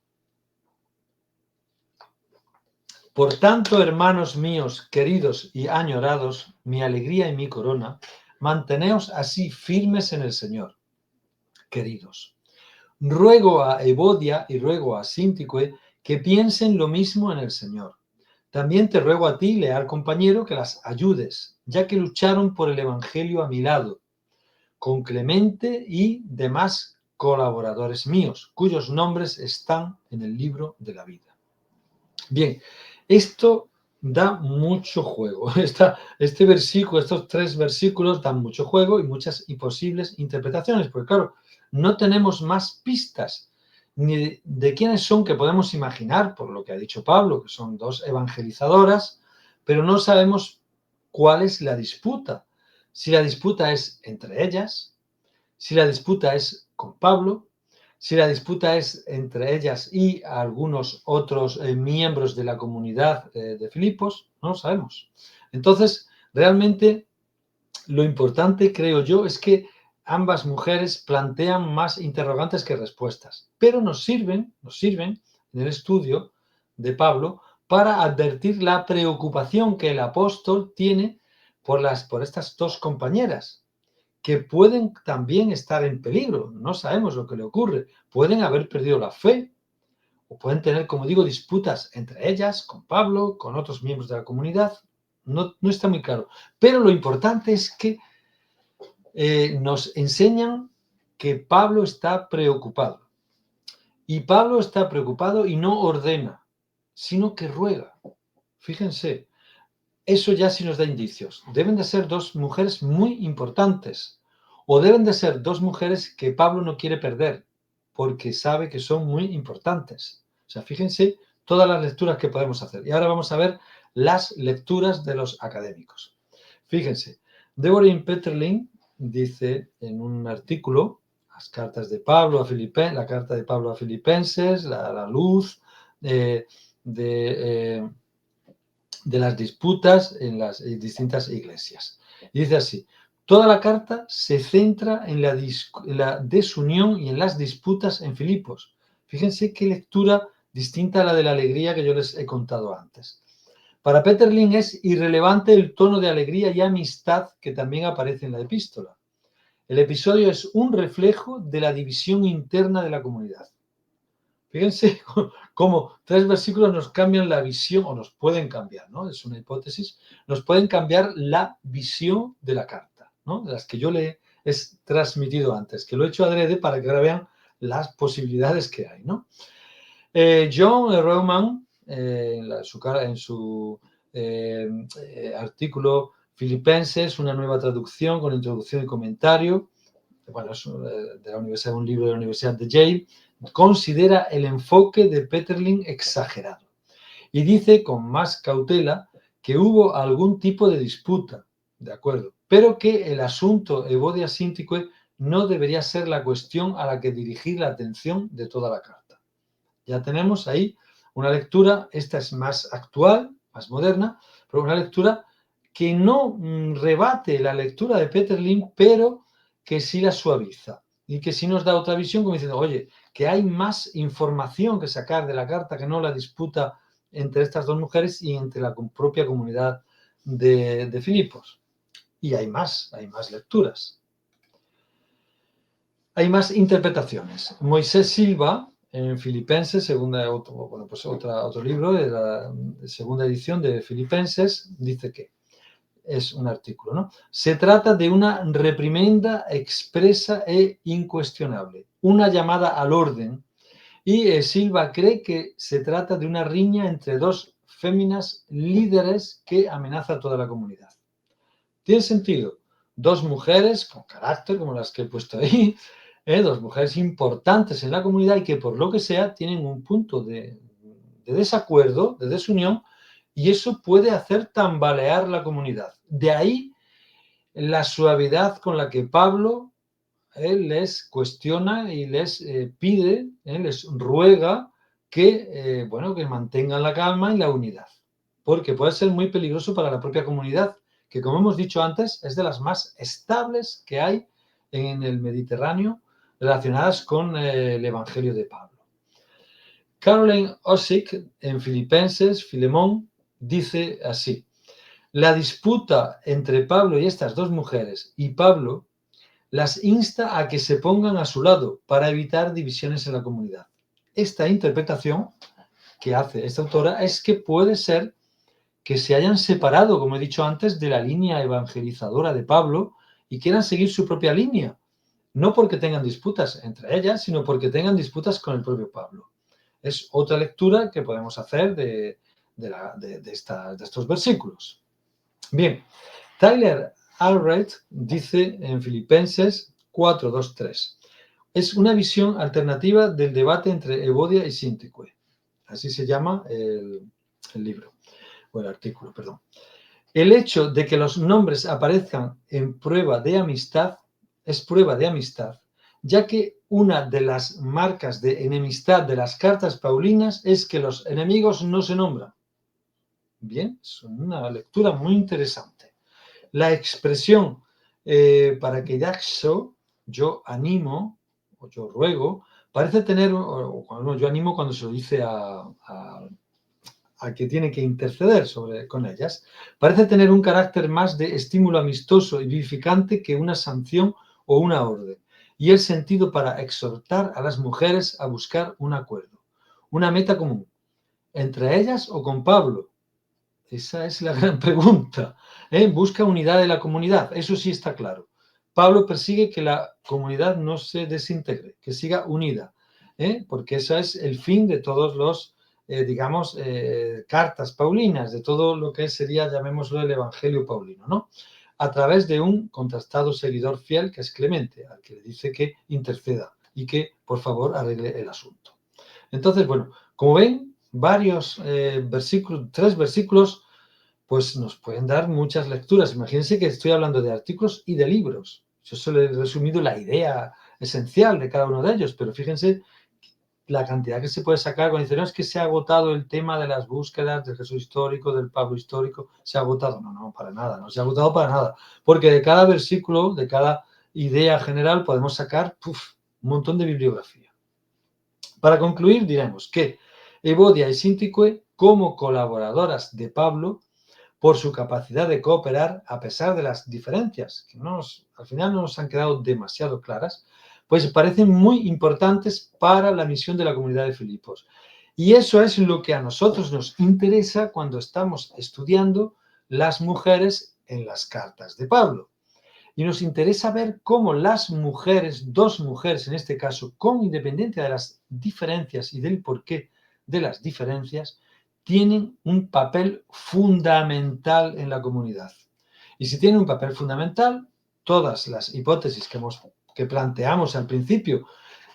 Por tanto, hermanos míos, queridos y añorados, mi alegría y mi corona, manteneos así firmes en el Señor, queridos. Ruego a Evodia y ruego a Síntique que piensen lo mismo en el Señor. También te ruego a ti, leal compañero, que las ayudes, ya que lucharon por el Evangelio a mi lado, con Clemente y demás colaboradores míos, cuyos nombres están en el libro de la vida. Bien, esto da mucho juego. Este versículo, estos 3 versículos dan mucho juego y muchas posibles interpretaciones, porque claro, no tenemos más pistas ni de quiénes son, que podemos imaginar, por lo que ha dicho Pablo, que son 2 evangelizadoras, pero no sabemos cuál es la disputa. Si la disputa es entre ellas, si la disputa es con Pablo, si la disputa es entre ellas y algunos otros miembros de la comunidad de Filipos, no lo sabemos. Entonces, realmente lo importante, creo yo, es que ambas mujeres plantean más interrogantes que respuestas, pero nos sirven en el estudio de Pablo para advertir la preocupación que el apóstol tiene por estas 2 compañeras, que pueden también estar en peligro. No sabemos lo que le ocurre. Pueden haber perdido la fe o pueden tener, como digo, disputas entre ellas, con Pablo, con otros miembros de la comunidad. No está muy claro. Pero lo importante es que nos enseñan que Pablo está preocupado. Y Pablo está preocupado y no ordena, sino que ruega. Fíjense, eso ya sí nos da indicios. Deben de ser 2 mujeres muy importantes. O deben de ser 2 mujeres que Pablo no quiere perder, porque sabe que son muy importantes. O sea, fíjense todas las lecturas que podemos hacer. Y ahora vamos a ver las lecturas de los académicos. Fíjense, Deborah Petterling dice en un artículo, las cartas de Pablo a Filipenses, la carta de Pablo a Filipenses, la luz de las disputas en las distintas iglesias. Y dice así: toda la carta se centra en la desunión y en las disputas en Filipos. Fíjense qué lectura distinta a la de la alegría que yo les he contado antes. Para Petterling es irrelevante el tono de alegría y amistad que también aparece en la epístola. El episodio es un reflejo de la división interna de la comunidad. Fíjense cómo 3 versículos nos cambian la visión, o nos pueden cambiar, ¿no? Es una hipótesis, nos pueden cambiar la visión de la carta, ¿no? De las que yo le he transmitido antes, que lo he hecho adrede para que ahora vean las posibilidades que hay, ¿no? John Reumann, en su artículo Filipenses, una nueva traducción con introducción y comentario, bueno, es de la universidad, un libro de la Universidad de Yale, considera el enfoque de Petterling exagerado y dice con más cautela que hubo algún tipo de disputa, de acuerdo, pero que el asunto Evodia Syntyche no debería ser la cuestión a la que dirigir la atención de toda la carta. Ya tenemos ahí una lectura, esta es más actual, más moderna, pero una lectura que no rebate la lectura de Petterling, pero que sí la suaviza y que sí nos da otra visión, como diciendo, oye, que hay más información que sacar de la carta que no la disputa entre estas dos mujeres y entre la propia comunidad de Filipos. Y hay más lecturas. Hay más interpretaciones. Moisés Silva, en Filipenses, otro libro de la segunda edición de Filipenses, dice que es un artículo, ¿no? Se trata de una reprimenda expresa e incuestionable, una llamada al orden, y Silva cree que se trata de una riña entre dos féminas líderes que amenaza a toda la comunidad. ¿Tiene sentido? Dos mujeres con carácter, como las que he puesto ahí, dos mujeres importantes en la comunidad y que por lo que sea tienen un punto de desacuerdo, de desunión, y eso puede hacer tambalear la comunidad. De ahí la suavidad con la que Pablo les cuestiona y les pide, les ruega que, que mantengan la calma y la unidad, porque puede ser muy peligroso para la propia comunidad, que como hemos dicho antes, es de las más estables que hay en el Mediterráneo relacionadas con el Evangelio de Pablo. Caroline Osick, en Filipenses, Filemón, dice así: la disputa entre Pablo y estas dos mujeres y Pablo las insta a que se pongan a su lado para evitar divisiones en la comunidad. Esta interpretación que hace esta autora es que puede ser que se hayan separado, como he dicho antes, de la línea evangelizadora de Pablo y quieran seguir su propia línea, no porque tengan disputas entre ellas, sino porque tengan disputas con el propio Pablo. Es otra lectura que podemos hacer de estos versículos. Bien, Tyler Allred dice en Filipenses 4:2-3, es una visión alternativa del debate entre Evodia y Syntyche. Así se llama el libro, o el artículo, perdón. El hecho de que los nombres aparezcan en prueba de amistad es prueba de amistad, ya que una de las marcas de enemistad de las cartas paulinas es que los enemigos no se nombran. Bien, es una lectura muy interesante. La expresión parakeidaxo, yo animo, o yo ruego, parece tener, yo animo cuando se lo dice a que tiene que interceder con ellas, parece tener un carácter más de estímulo amistoso y vivificante que una sanción o una orden, y el sentido para exhortar a las mujeres a buscar un acuerdo, una meta común, entre ellas o con Pablo. Esa es la gran pregunta. Busca unidad de la comunidad, eso sí está claro. Pablo persigue que la comunidad no se desintegre, que siga unida, porque ese es el fin de todos los, cartas paulinas, de todo lo que sería, llamémoslo, el Evangelio paulino, ¿no? A través de un contrastado seguidor fiel que es Clemente, al que le dice que interceda y que, por favor, arregle el asunto. Entonces, bueno, como ven, varios versículos, 3 versículos, pues nos pueden dar muchas lecturas. Imagínense que estoy hablando de artículos y de libros. Yo solo he resumido la idea esencial de cada uno de ellos, pero fíjense la cantidad que se puede sacar cuando dicen, no, es que se ha agotado el tema de las búsquedas del Jesús histórico, del Pablo histórico, se ha agotado. No, para nada, no se ha agotado para nada, porque de cada versículo, de cada idea general, podemos sacar un montón de bibliografía. Para concluir, diremos que Evodia y Síntique como colaboradoras de Pablo por su capacidad de cooperar a pesar de las diferencias, que al final no nos han quedado demasiado claras, pues parecen muy importantes para la misión de la comunidad de Filipos. Y eso es lo que a nosotros nos interesa cuando estamos estudiando las mujeres en las cartas de Pablo. Y nos interesa ver cómo las mujeres, dos mujeres en este caso, con independencia de las diferencias y del porqué de las diferencias, tienen un papel fundamental en la comunidad. Y si tienen un papel fundamental, todas las hipótesis que planteamos al principio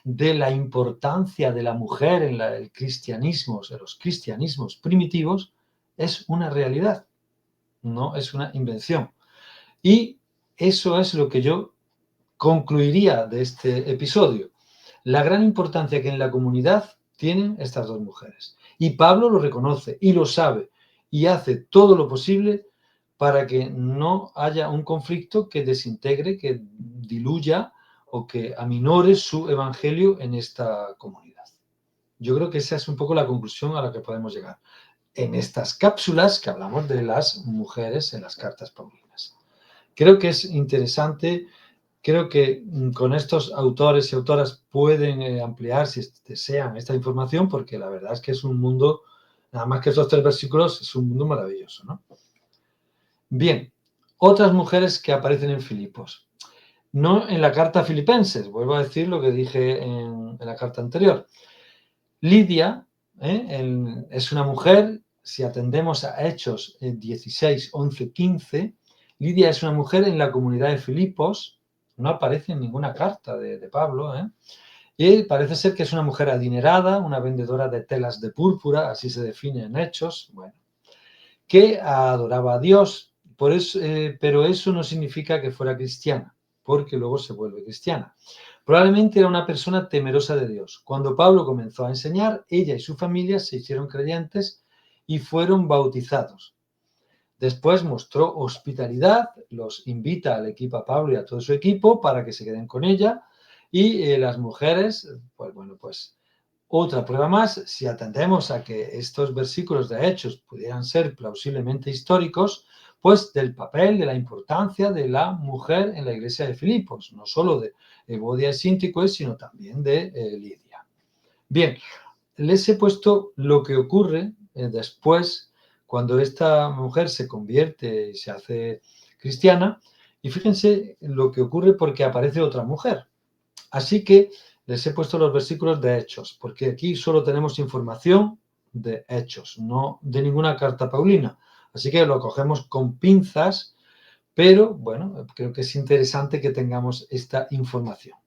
de la importancia de la mujer en el cristianismo, en los cristianismos primitivos, es una realidad, no es una invención. Y eso es lo que yo concluiría de este episodio. La gran importancia que en la comunidad tienen estas dos mujeres. Y Pablo lo reconoce y lo sabe y hace todo lo posible para que no haya un conflicto que desintegre, que diluya o que aminore su evangelio en esta comunidad. Yo creo que esa es un poco la conclusión a la que podemos llegar en estas cápsulas que hablamos de las mujeres en las cartas paulinas. Creo que es interesante. Creo que con estos autores y autoras pueden ampliar, si desean, esta información, porque la verdad es que es un mundo, nada más que estos 3 versículos, es un mundo maravilloso, ¿no? Bien, otras mujeres que aparecen en Filipos. No en la carta a Filipenses, vuelvo a decir lo que dije en la carta anterior. Lidia es una mujer, si atendemos a Hechos 16, 11, 15, Lidia es una mujer en la comunidad de Filipos. No aparece en ninguna carta de Pablo, y parece ser que es una mujer adinerada, una vendedora de telas de púrpura, así se define en Hechos, bueno, que adoraba a Dios, pero eso no significa que fuera cristiana, porque luego se vuelve cristiana. Probablemente era una persona temerosa de Dios. Cuando Pablo comenzó a enseñar, ella y su familia se hicieron creyentes y fueron bautizados. Después mostró hospitalidad, los invita al equipo, a Pablo y a todo su equipo, para que se queden con ella. Y las mujeres, pues bueno, pues otra prueba más, si atendemos a que estos versículos de Hechos pudieran ser plausiblemente históricos, pues del papel, de la importancia de la mujer en la iglesia de Filipos, no solo de Evodia y Síntique, sino también de Lidia. Bien, les he puesto lo que ocurre después, cuando esta mujer se convierte y se hace cristiana, y fíjense lo que ocurre porque aparece otra mujer. Así que les he puesto los versículos de Hechos, porque aquí solo tenemos información de Hechos, no de ninguna carta paulina. Así que lo cogemos con pinzas, pero bueno, creo que es interesante que tengamos esta información.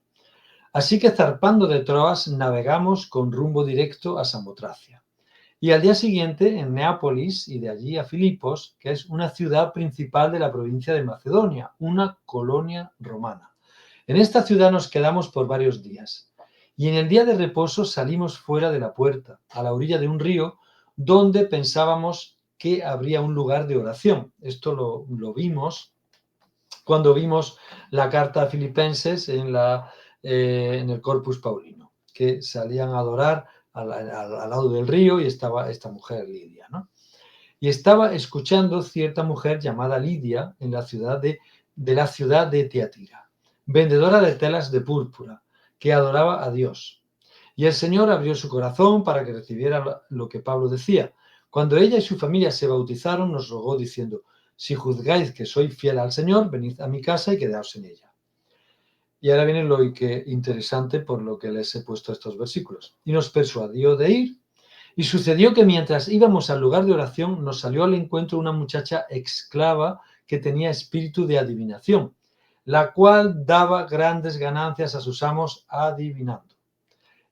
Así que zarpando de Troas navegamos con rumbo directo a Samotracia. Y al día siguiente en Neápolis y de allí a Filipos, que es una ciudad principal de la provincia de Macedonia, una colonia romana. En esta ciudad nos quedamos por varios días. Y en el día de reposo salimos fuera de la puerta, a la orilla de un río, donde pensábamos que habría un lugar de oración. Esto lo vimos cuando vimos la carta a Filipenses en el Corpus Paulino, que salían a adorar al lado del río y estaba esta mujer Lidia, ¿no? Y estaba escuchando cierta mujer llamada Lidia en la ciudad de Tiatira, vendedora de telas de púrpura, que adoraba a Dios. Y el Señor abrió su corazón para que recibiera lo que Pablo decía. Cuando ella y su familia se bautizaron, nos rogó diciendo: si juzgáis que soy fiel al Señor, venid a mi casa y quedaos en ella. Y ahora viene lo que interesante por lo que les he puesto estos versículos. Y nos persuadió de ir. Y sucedió que mientras íbamos al lugar de oración, nos salió al encuentro una muchacha esclava que tenía espíritu de adivinación, la cual daba grandes ganancias a sus amos adivinando.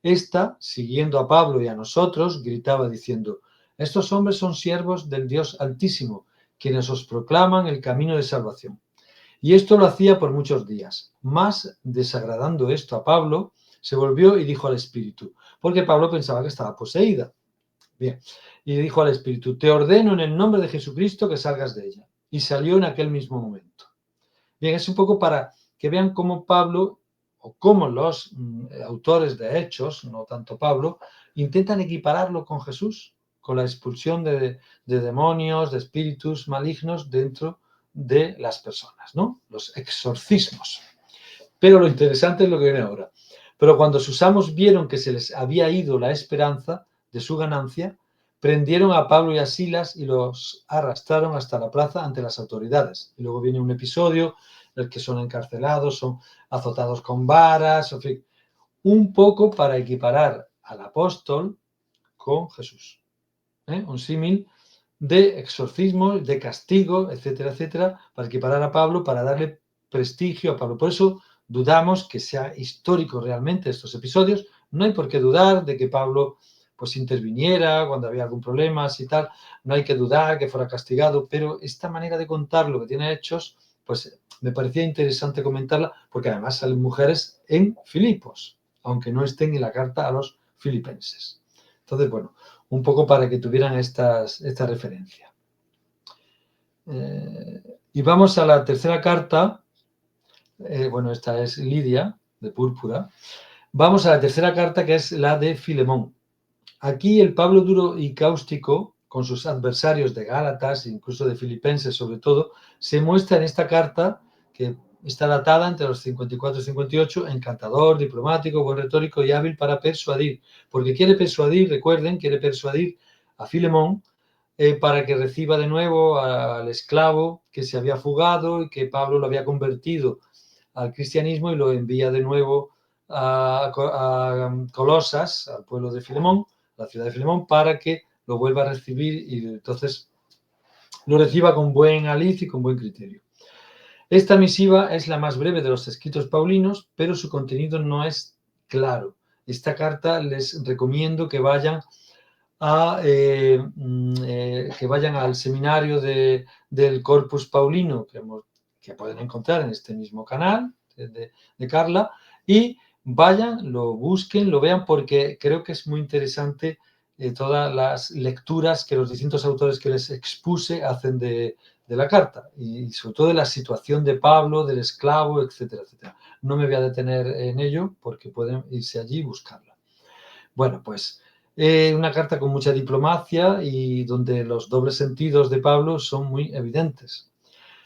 Esta, siguiendo a Pablo y a nosotros, gritaba diciendo: estos hombres son siervos del Dios Altísimo, quienes os proclaman el camino de salvación. Y esto lo hacía por muchos días. Mas, desagradando esto a Pablo, se volvió y dijo al espíritu, porque Pablo pensaba que estaba poseída. Bien, y dijo al espíritu: te ordeno en el nombre de Jesucristo que salgas de ella. Y salió en aquel mismo momento. Bien, es un poco para que vean cómo Pablo, o cómo los autores de Hechos, no tanto Pablo, intentan equipararlo con Jesús, con la expulsión de demonios, de espíritus malignos dentro de las personas, ¿no? Los exorcismos. Pero lo interesante es lo que viene ahora. Pero cuando sus amos vieron que se les había ido la esperanza de su ganancia, prendieron a Pablo y a Silas y los arrastraron hasta la plaza ante las autoridades. Y luego viene un episodio en el que son encarcelados, son azotados con varas, en fin, un poco para equiparar al apóstol con Jesús. Un símil de exorcismo, de castigo, etcétera, etcétera, para equiparar a Pablo, para darle prestigio a Pablo. Por eso dudamos que sea histórico realmente estos episodios. No hay por qué dudar de que Pablo pues interviniera cuando había algún problema y tal. No hay que dudar que fuera castigado, pero esta manera de contar lo que tiene Hechos, pues me parecía interesante comentarla, porque además salen mujeres en Filipos, aunque no estén en la carta a los filipenses. Entonces, bueno, un poco para que tuvieran esta referencia. Y vamos a la tercera carta. Bueno, esta es Lidia, de Púrpura. Vamos a la tercera carta, que es la de Filemón. Aquí el Pablo duro y cáustico, con sus adversarios de Gálatas, incluso de Filipenses sobre todo, se muestra en esta carta, que está datada entre los 54 y 58, encantador, diplomático, buen retórico y hábil para persuadir. Porque quiere persuadir, recuerden, quiere persuadir a Filemón para que reciba de nuevo al esclavo que se había fugado y que Pablo lo había convertido al cristianismo y lo envía de nuevo a Colosas, al pueblo de Filemón, la ciudad de Filemón, para que lo vuelva a recibir y entonces lo reciba con buen aliz y con buen criterio. Esta misiva es la más breve de los escritos paulinos, pero su contenido no es claro. Esta carta les recomiendo que vayan al seminario del Corpus Paulino que pueden encontrar en este mismo canal de Carla, y vayan, lo busquen, lo vean, porque creo que es muy interesante todas las lecturas que los distintos autores que les expuse hacen de la carta, y sobre todo de la situación de Pablo, del esclavo, etcétera, etcétera. No me voy a detener en ello porque pueden irse allí y buscarla. Bueno, pues una carta con mucha diplomacia y donde los dobles sentidos de Pablo son muy evidentes.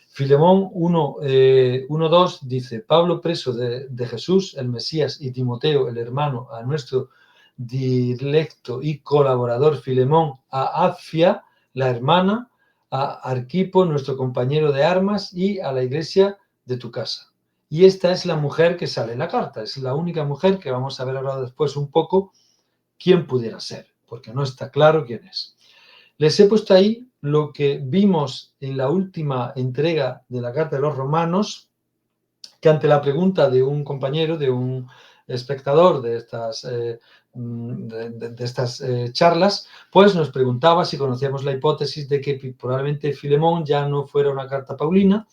Filemón 1:2 dice: Pablo, preso de Jesús, el Mesías, y Timoteo, el hermano, a nuestro dilecto y colaborador Filemón, a Apfia, la hermana, a Arquipo, nuestro compañero de armas, y a la iglesia de tu casa. Y esta es la mujer que sale en la carta, es la única mujer que vamos a ver ahora después un poco quién pudiera ser, porque no está claro quién es. Les he puesto ahí lo que vimos en la última entrega de la Carta de los Romanos, que ante la pregunta de un compañero, de un espectador de estas charlas, pues nos preguntaba si conocíamos la hipótesis de que probablemente Filemón ya no fuera una carta paulina,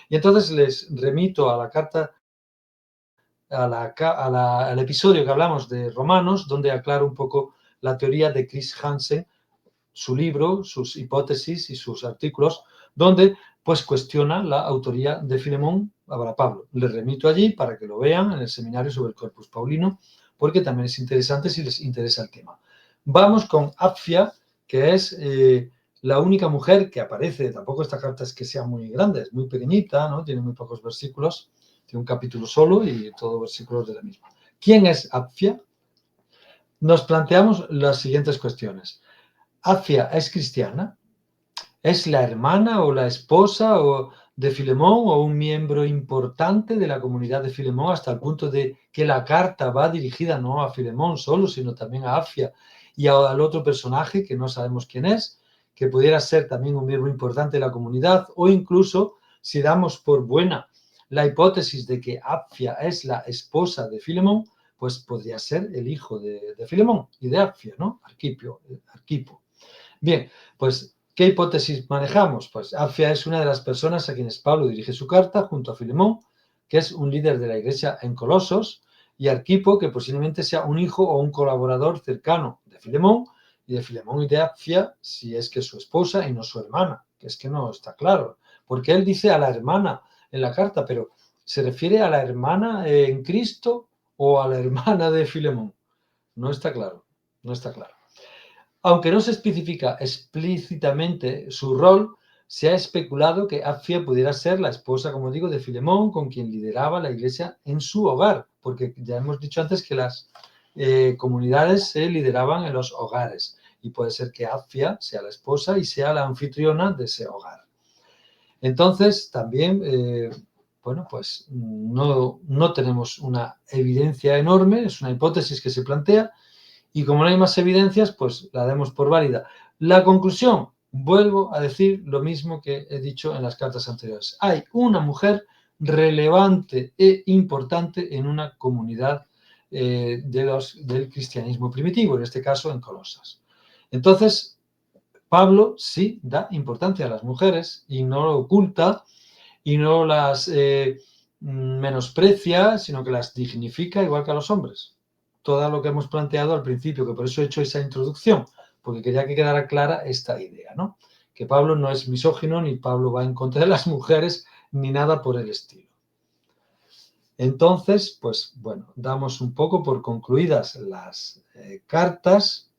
y entonces les remito a la carta, al episodio que hablamos de Romanos, donde aclaro un poco la teoría de Chris Hansen, su libro, sus hipótesis y sus artículos, donde pues cuestiona la autoría de Filemón para Pablo. Les remito allí para que lo vean en el seminario sobre el Corpus Paulino, porque también es interesante si les interesa el tema. Vamos con Apfia, que es la única mujer que aparece. Tampoco esta carta es que sea muy grande, es muy pequeñita, ¿no? Tiene muy pocos versículos, tiene un capítulo solo y todos versículos de la misma. ¿Quién es Apfia? Nos planteamos las siguientes cuestiones. ¿Apfia es cristiana? ¿Es la hermana o la esposa de Filemón o un miembro importante de la comunidad de Filemón, hasta el punto de que la carta va dirigida no a Filemón solo, sino también a Apfia y al otro personaje que no sabemos quién es, que pudiera ser también un miembro importante de la comunidad? O incluso, si damos por buena la hipótesis de que Apfia es la esposa de Filemón, pues podría ser el hijo de Filemón y de Apfia, ¿no? Arquipo. Bien, pues, ¿qué hipótesis manejamos? Pues Apfia es una de las personas a quienes Pablo dirige su carta junto a Filemón, que es un líder de la iglesia en Colosos, y Arquipo, que posiblemente sea un hijo o un colaborador cercano de Filemón y de Apfia, si es que es su esposa y no su hermana, que es que no está claro, porque él dice a la hermana en la carta, pero ¿se refiere a la hermana en Cristo o a la hermana de Filemón? No está claro. no está claro. Aunque no se especifica explícitamente su rol, se ha especulado que Apfia pudiera ser la esposa, como digo, de Filemón, con quien lideraba la iglesia en su hogar, porque ya hemos dicho antes que las comunidades se lideraban en los hogares, y puede ser que Apfia sea la esposa y sea la anfitriona de ese hogar. Entonces, también, bueno, pues no tenemos una evidencia enorme, es una hipótesis que se plantea, y como no hay más evidencias, pues la demos por válida. La conclusión, vuelvo a decir lo mismo que he dicho en las cartas anteriores. Hay una mujer relevante e importante en una comunidad del cristianismo primitivo, en este caso en Colosas. Entonces, Pablo sí da importancia a las mujeres y no lo oculta y no las menosprecia, sino que las dignifica igual que a los hombres. Todo lo que hemos planteado al principio, que por eso he hecho esa introducción, porque quería que quedara clara esta idea, ¿no? Que Pablo no es misógino, ni Pablo va en contra de las mujeres, ni nada por el estilo. Entonces, pues bueno, damos un poco por concluidas las cartas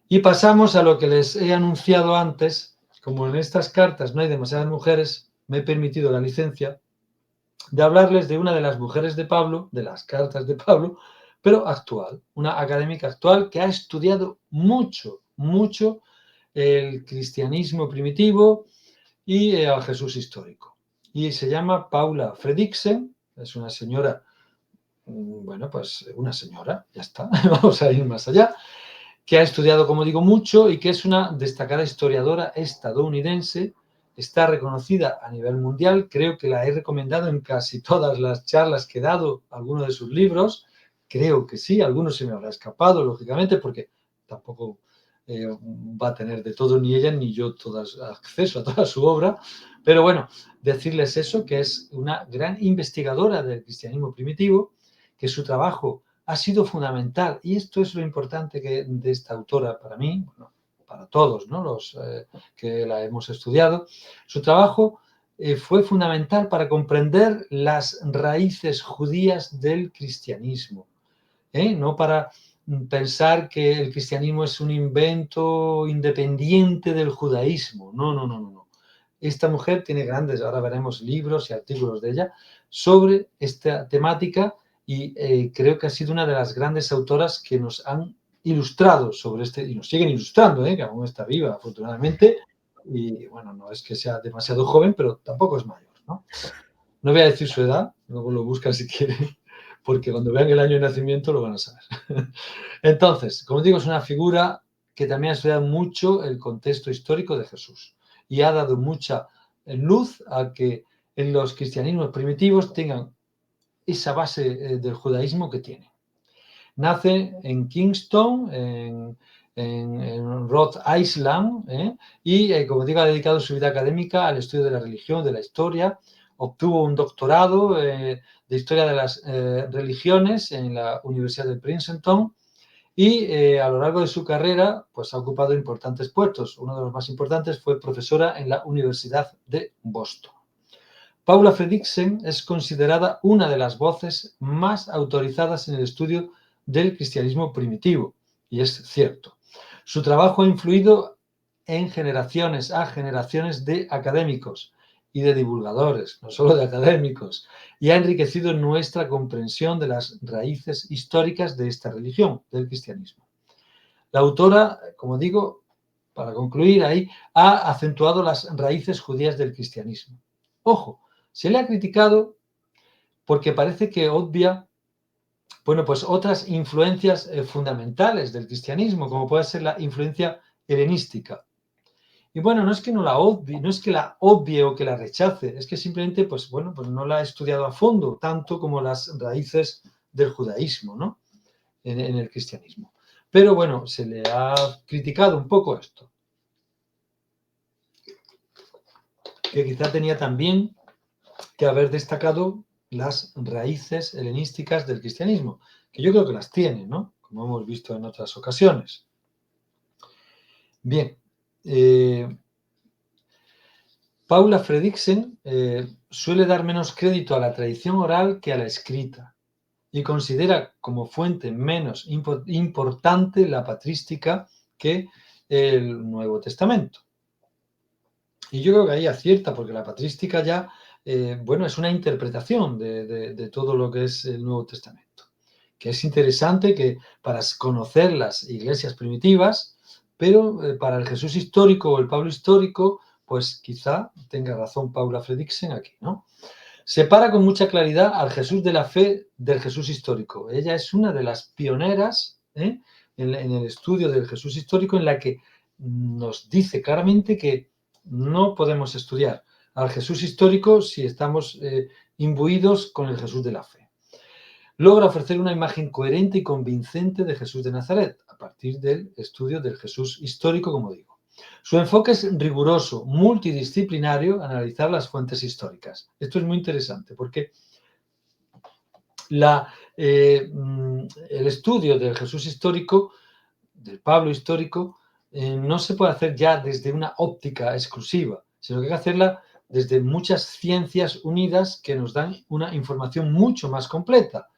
y pasamos a lo que les he anunciado antes. Como en estas cartas no hay demasiadas mujeres, me he permitido la licencia de hablarles de una de las mujeres de Pablo, de las cartas de Pablo, pero actual, una académica actual que ha estudiado mucho, mucho el cristianismo primitivo y al Jesús histórico. Y se llama Paula Fredriksen, es una señora, bueno, pues una señora, ya está, vamos a ir más allá, que ha estudiado, como digo, mucho y que es una destacada historiadora estadounidense. Está reconocida a nivel mundial, creo que la he recomendado en casi todas las charlas que he dado, algunos de sus libros, creo que sí, algunos se me habrá escapado, lógicamente, porque tampoco va a tener de todo ni ella ni yo acceso a toda su obra, pero bueno, decirles eso, que es una gran investigadora del cristianismo primitivo, que su trabajo ha sido fundamental, y esto es lo importante de esta autora para mí, bueno, para todos, ¿no? Los que la hemos estudiado. Su trabajo fue fundamental para comprender las raíces judías del cristianismo, no para pensar que el cristianismo es un invento independiente del judaísmo. No, no, no, no, no. Esta mujer tiene grandes, ahora veremos libros y artículos de ella sobre esta temática y creo que ha sido una de las grandes autoras que nos han ilustrado sobre este, y nos siguen ilustrando, que aún está viva, afortunadamente, y bueno, no es que sea demasiado joven, pero tampoco es mayor, ¿no? No voy a decir su edad, luego lo buscan si quieren, porque cuando vean el año de nacimiento lo van a saber. Entonces, como digo, es una figura que también ha estudiado mucho el contexto histórico de Jesús y ha dado mucha luz a que en los cristianismos primitivos tengan esa base del judaísmo que tiene. Nace en Kingston, en Rhode Island, y como digo, ha dedicado su vida académica al estudio de la religión, de la historia. Obtuvo un doctorado de historia de las religiones en la Universidad de Princeton y a lo largo de su carrera pues ha ocupado importantes puestos. Uno de los más importantes fue profesora en la Universidad de Boston. Paula Fredriksen es considerada una de las voces más autorizadas en el estudio del cristianismo primitivo, y es cierto. Su trabajo ha influido en generaciones de académicos y de divulgadores, no solo de académicos, y ha enriquecido nuestra comprensión de las raíces históricas de esta religión, del cristianismo. La autora, como digo, para concluir ahí, ha acentuado las raíces judías del cristianismo. Ojo, se le ha criticado porque parece que obvia, bueno, pues otras influencias fundamentales del cristianismo, como puede ser la influencia helenística. Y bueno, no es que no la obvie, no es que la obvie o que la rechace, es que simplemente, pues bueno, pues no la ha estudiado a fondo, tanto como las raíces del judaísmo, ¿no? En el cristianismo. Pero bueno, se le ha criticado un poco esto. Que quizá tenía también que haber destacado las raíces helenísticas del cristianismo, que yo creo que las tiene, ¿no? Como hemos visto en otras ocasiones. Bien, Paula Fredriksen suele dar menos crédito a la tradición oral que a la escrita. y considera como fuente menos importante la patrística que el Nuevo Testamento. Y yo creo que ahí acierta, porque la patrística ya, bueno, es una interpretación de todo lo que es el Nuevo Testamento, que es interesante que para conocer las iglesias primitivas, pero para el Jesús histórico o el Pablo histórico, pues quizá tenga razón Paula Fredriksen aquí, ¿no? Separa con mucha claridad al Jesús de la fe del Jesús histórico. Ella es una de las pioneras en el estudio del Jesús histórico, en la que nos dice claramente que no podemos estudiar al Jesús histórico si estamos imbuidos con el Jesús de la fe. Logra ofrecer una imagen coherente y convincente de Jesús de Nazaret a partir del estudio del Jesús histórico, como digo. Su enfoque es riguroso, multidisciplinario, analizar las fuentes históricas. Esto es muy interesante porque el estudio del Jesús histórico, del Pablo histórico, no se puede hacer ya desde una óptica exclusiva, sino que hay que hacerla desde muchas ciencias unidas que nos dan una información mucho más completa.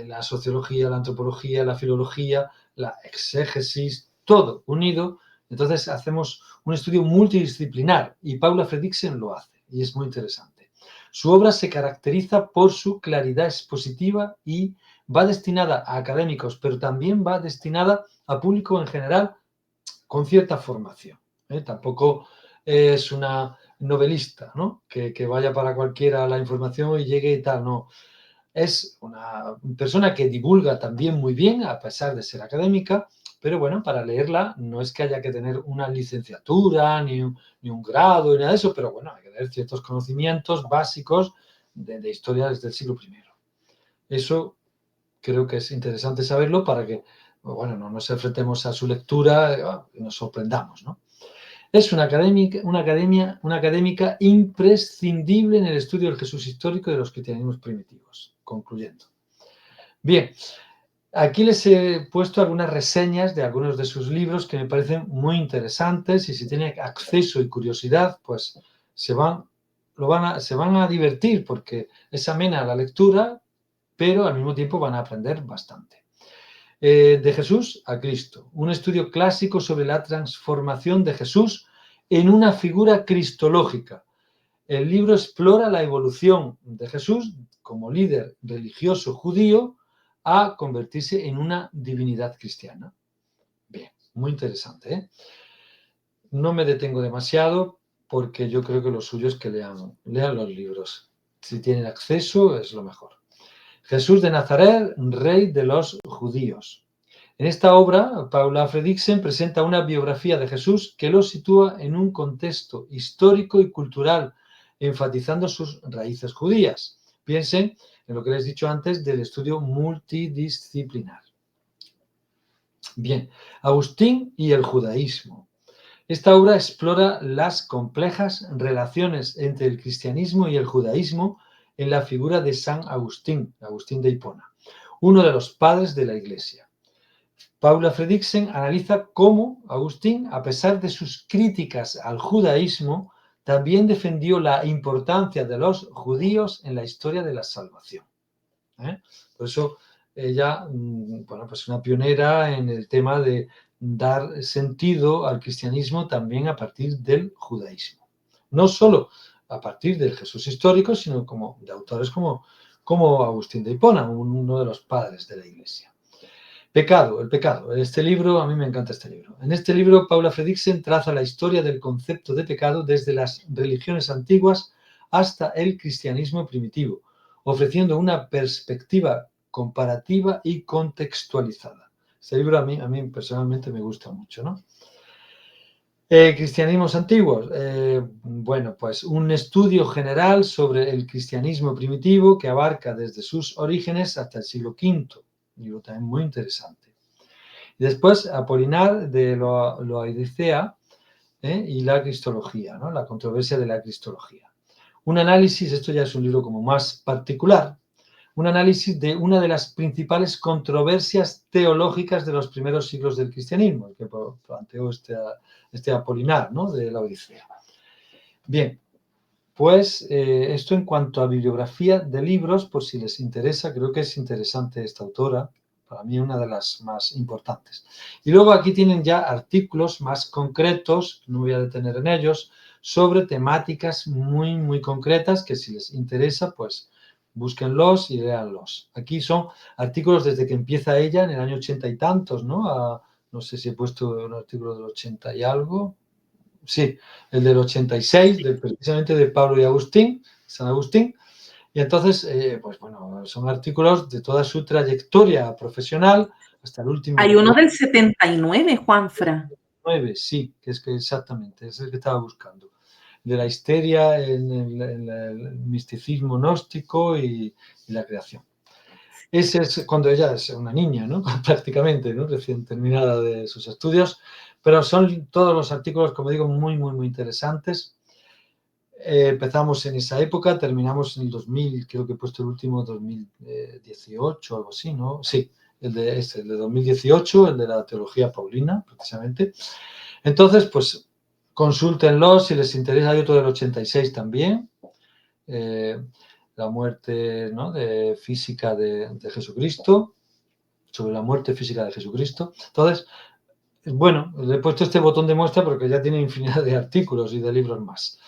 La sociología, la antropología, la filología, la exégesis, todo unido. Entonces hacemos un estudio multidisciplinar y Paula Fredriksen lo hace y es muy interesante. Su obra se caracteriza por su claridad expositiva y va destinada a académicos, pero también va destinada a público en general con cierta formación. Tampoco es una novelista, ¿no? Que vaya para cualquiera la información y llegue y tal, no. Es una persona que divulga también muy bien, a pesar de ser académica, pero bueno, para leerla no es que haya que tener una licenciatura ni un grado ni nada de eso, pero bueno, hay que tener ciertos conocimientos básicos de historia desde el siglo I. Eso creo que es interesante saberlo para que, bueno, no nos enfrentemos a su lectura y nos sorprendamos, ¿no? Es una académica imprescindible en el estudio del Jesús histórico y de los cristianismos primitivos. Concluyendo. Bien, aquí les he puesto algunas reseñas de algunos de sus libros que me parecen muy interesantes y si tienen acceso y curiosidad, pues se van a divertir porque es amena la lectura, pero al mismo tiempo van a aprender bastante. De Jesús a Cristo, un estudio clásico sobre la transformación de Jesús en una figura cristológica. El libro explora la evolución de Jesús como líder religioso judío a convertirse en una divinidad cristiana. Bien, muy interesante, ¿eh? No me detengo demasiado porque yo creo que lo suyo es que lean los libros. Si tienen acceso es lo mejor. Jesús de Nazaret, rey de los judíos. En esta obra, Paula Fredriksen presenta una biografía de Jesús que lo sitúa en un contexto histórico y cultural, enfatizando sus raíces judías. Piensen en lo que les he dicho antes del estudio multidisciplinar. Bien, Agustín y el judaísmo. Esta obra explora las complejas relaciones entre el cristianismo y el judaísmo en la figura de San Agustín, Agustín de Hipona, uno de los padres de la Iglesia. Paula Fredriksen analiza cómo Agustín, a pesar de sus críticas al judaísmo, también defendió la importancia de los judíos en la historia de la salvación. Por eso ella, bueno, pues una pionera en el tema de dar sentido al cristianismo también a partir del judaísmo. No solo a partir del Jesús histórico, sino como de autores como Agustín de Hipona, uno de los padres de la Iglesia. El pecado. Este libro, a mí me encanta este libro. En este libro, Paula Fredriksen traza la historia del concepto de pecado desde las religiones antiguas hasta el cristianismo primitivo, ofreciendo una perspectiva comparativa y contextualizada. Este libro a mí personalmente me gusta mucho, ¿no? Cristianismos antiguos. Bueno, pues un estudio general sobre el cristianismo primitivo que abarca desde sus orígenes hasta el siglo V. Un libro también muy interesante. Y después Apolinar de Laodicea y la cristología, ¿no? La controversia de la cristología. Un análisis, esto ya es un libro como más particular, un análisis de una de las principales controversias teológicas de los primeros siglos del cristianismo, el que planteó este Apolinar, ¿no? De Laodicea. Bien, Pues esto en cuanto a bibliografía de libros, por si les interesa, creo que es interesante esta autora, para mí una de las más importantes. Y luego aquí tienen ya artículos más concretos, no voy a detener en ellos, sobre temáticas muy, muy concretas que si les interesa, pues búsquenlos y léanlos. Aquí son artículos desde que empieza ella en el año 80 y tantos, ¿no? No sé si he puesto un artículo del 80 y algo. Sí, el del 86, precisamente de Pablo y Agustín, San Agustín. Y entonces, pues bueno, son artículos de toda su trayectoria profesional hasta el último. Hay uno del 79, Juanfra. 9, sí, que es que exactamente, es el que estaba buscando. De la histeria en el misticismo gnóstico y la creación. Ese es cuando ella es una niña, ¿no? Prácticamente, ¿no? Recién terminada de sus estudios. Pero son todos los artículos, como digo, muy, muy, muy interesantes. Empezamos en esa época, terminamos en el 2000, creo que he puesto el último 2018, algo así, ¿no? Sí, el de 2018, el de la teología paulina, precisamente. Entonces, pues consúltenlo si les interesa. Hay otro del 86 también, la muerte, ¿no?, de física de Jesucristo, sobre la muerte física de Jesucristo. Entonces, bueno, le he puesto este botón de muestra porque ya tiene infinidad de artículos y de libros más.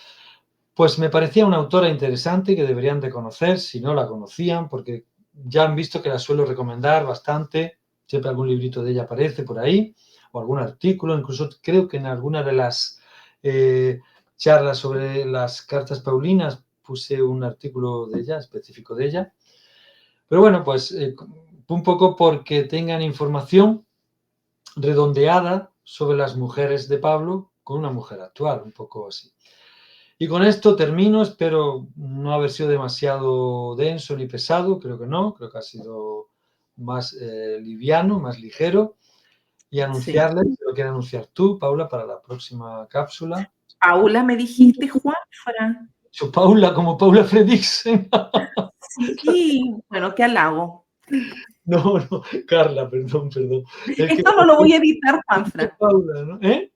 Pues me parecía una autora interesante que deberían de conocer si no la conocían, porque ya han visto que la suelo recomendar bastante, siempre algún librito de ella aparece por ahí, o algún artículo, incluso creo que en alguna de las charlas sobre las cartas paulinas puse un artículo de ella, específico de ella. Pero bueno, pues un poco porque tengan información redondeada sobre las mujeres de Pablo con una mujer actual, un poco así. Y con esto termino, espero no haber sido demasiado denso ni pesado, creo que no, creo que ha sido más liviano, más ligero. Y anunciarles, sí, lo quieres anunciar tú, Paula, para la próxima cápsula. Paula, me dijiste, Juanfra. Yo, Paula, como Paula Fredriksen. Sí, bueno, qué halago. No, Carla, perdón. Esto no lo voy a editar, Juanfra. Paula, ¿no? ¿Eh?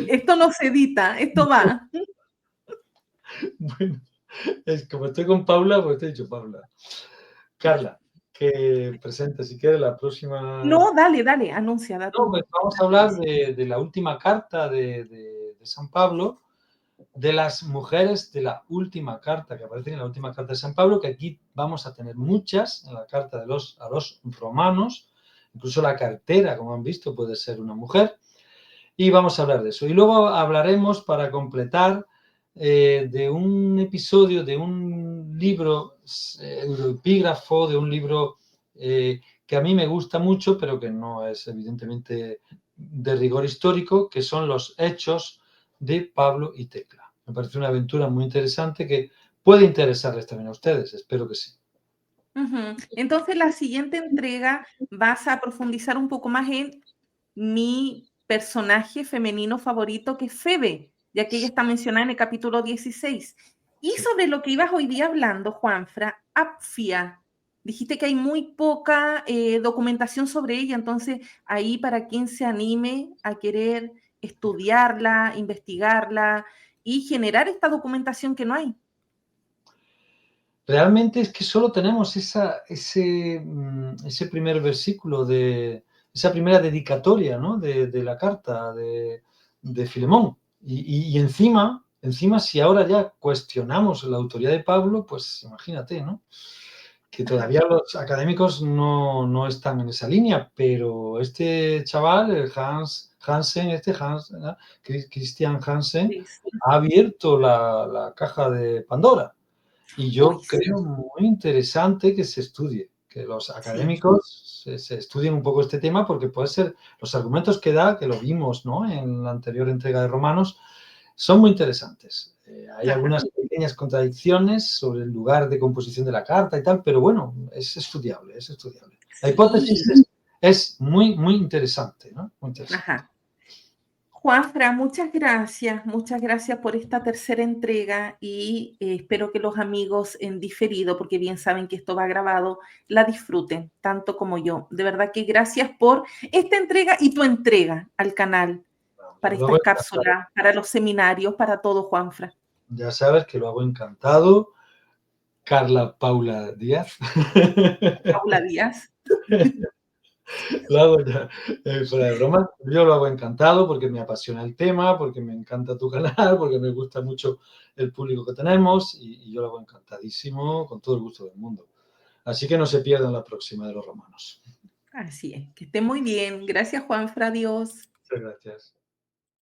Esto no se edita, esto va. Bueno, es como estoy con Paula, pues te he dicho Paula. Carla, que presente si quieres la próxima. No, dale, anuncia. No, pues vamos a hablar de la última carta de San Pablo, de las mujeres de la última carta que aparecen en la última carta de San Pablo, que aquí vamos a tener muchas en la carta a los romanos, incluso la cartera, como han visto, puede ser una mujer, y vamos a hablar de eso. Y luego hablaremos, para completar, de un episodio, de un libro euroepígrafo, de un libro que a mí me gusta mucho, pero que no es evidentemente de rigor histórico, que son los Hechos de Pablo y Tecla. Me parece una aventura muy interesante que puede interesarles también a ustedes, espero que sí. Entonces, la siguiente entrega vas a profundizar un poco más en mi personaje femenino favorito, que es Febe, ya que ella está mencionada en el capítulo 16. Y sobre lo que ibas hoy día hablando, Juanfra, Apfia. Dijiste que hay muy poca documentación sobre ella, entonces ahí para quien se anime a querer estudiarla, investigarla y generar esta documentación que no hay. Realmente es que solo tenemos ese primer versículo de esa primera dedicatoria, ¿no?, de la carta de Filemón. Y encima, si ahora ya cuestionamos la autoría de Pablo, pues imagínate, ¿no?, que todavía los académicos no están en esa línea, pero este chaval, el Christian Hansen, ha abierto la caja de Pandora. Y yo creo muy interesante que se estudie, que los académicos se estudien un poco este tema, porque puede ser, los argumentos que da, que lo vimos, ¿no?, en la anterior entrega de Romanos, son muy interesantes. Hay algunas pequeñas contradicciones sobre el lugar de composición de la carta y tal, pero bueno, es estudiable. La hipótesis es muy, muy interesante, ¿no? Muy interesante. Juanfra, muchas gracias por esta tercera entrega y espero que los amigos en diferido, porque bien saben que esto va grabado, la disfruten tanto como yo. De verdad que gracias por esta entrega y tu entrega al canal para estas cápsulas, para los seminarios, para todo, Juanfra. Ya sabes que lo hago encantado. Carla Paula Díaz. Paula Díaz. Lo hago ya, fuera de broma. Yo lo hago encantado porque me apasiona el tema, porque me encanta tu canal, porque me gusta mucho el público que tenemos y yo lo hago encantadísimo, con todo el gusto del mundo. Así que no se pierdan la próxima de los romanos. Así es, que esté muy bien. Gracias, Juanfra, adiós. Muchas gracias.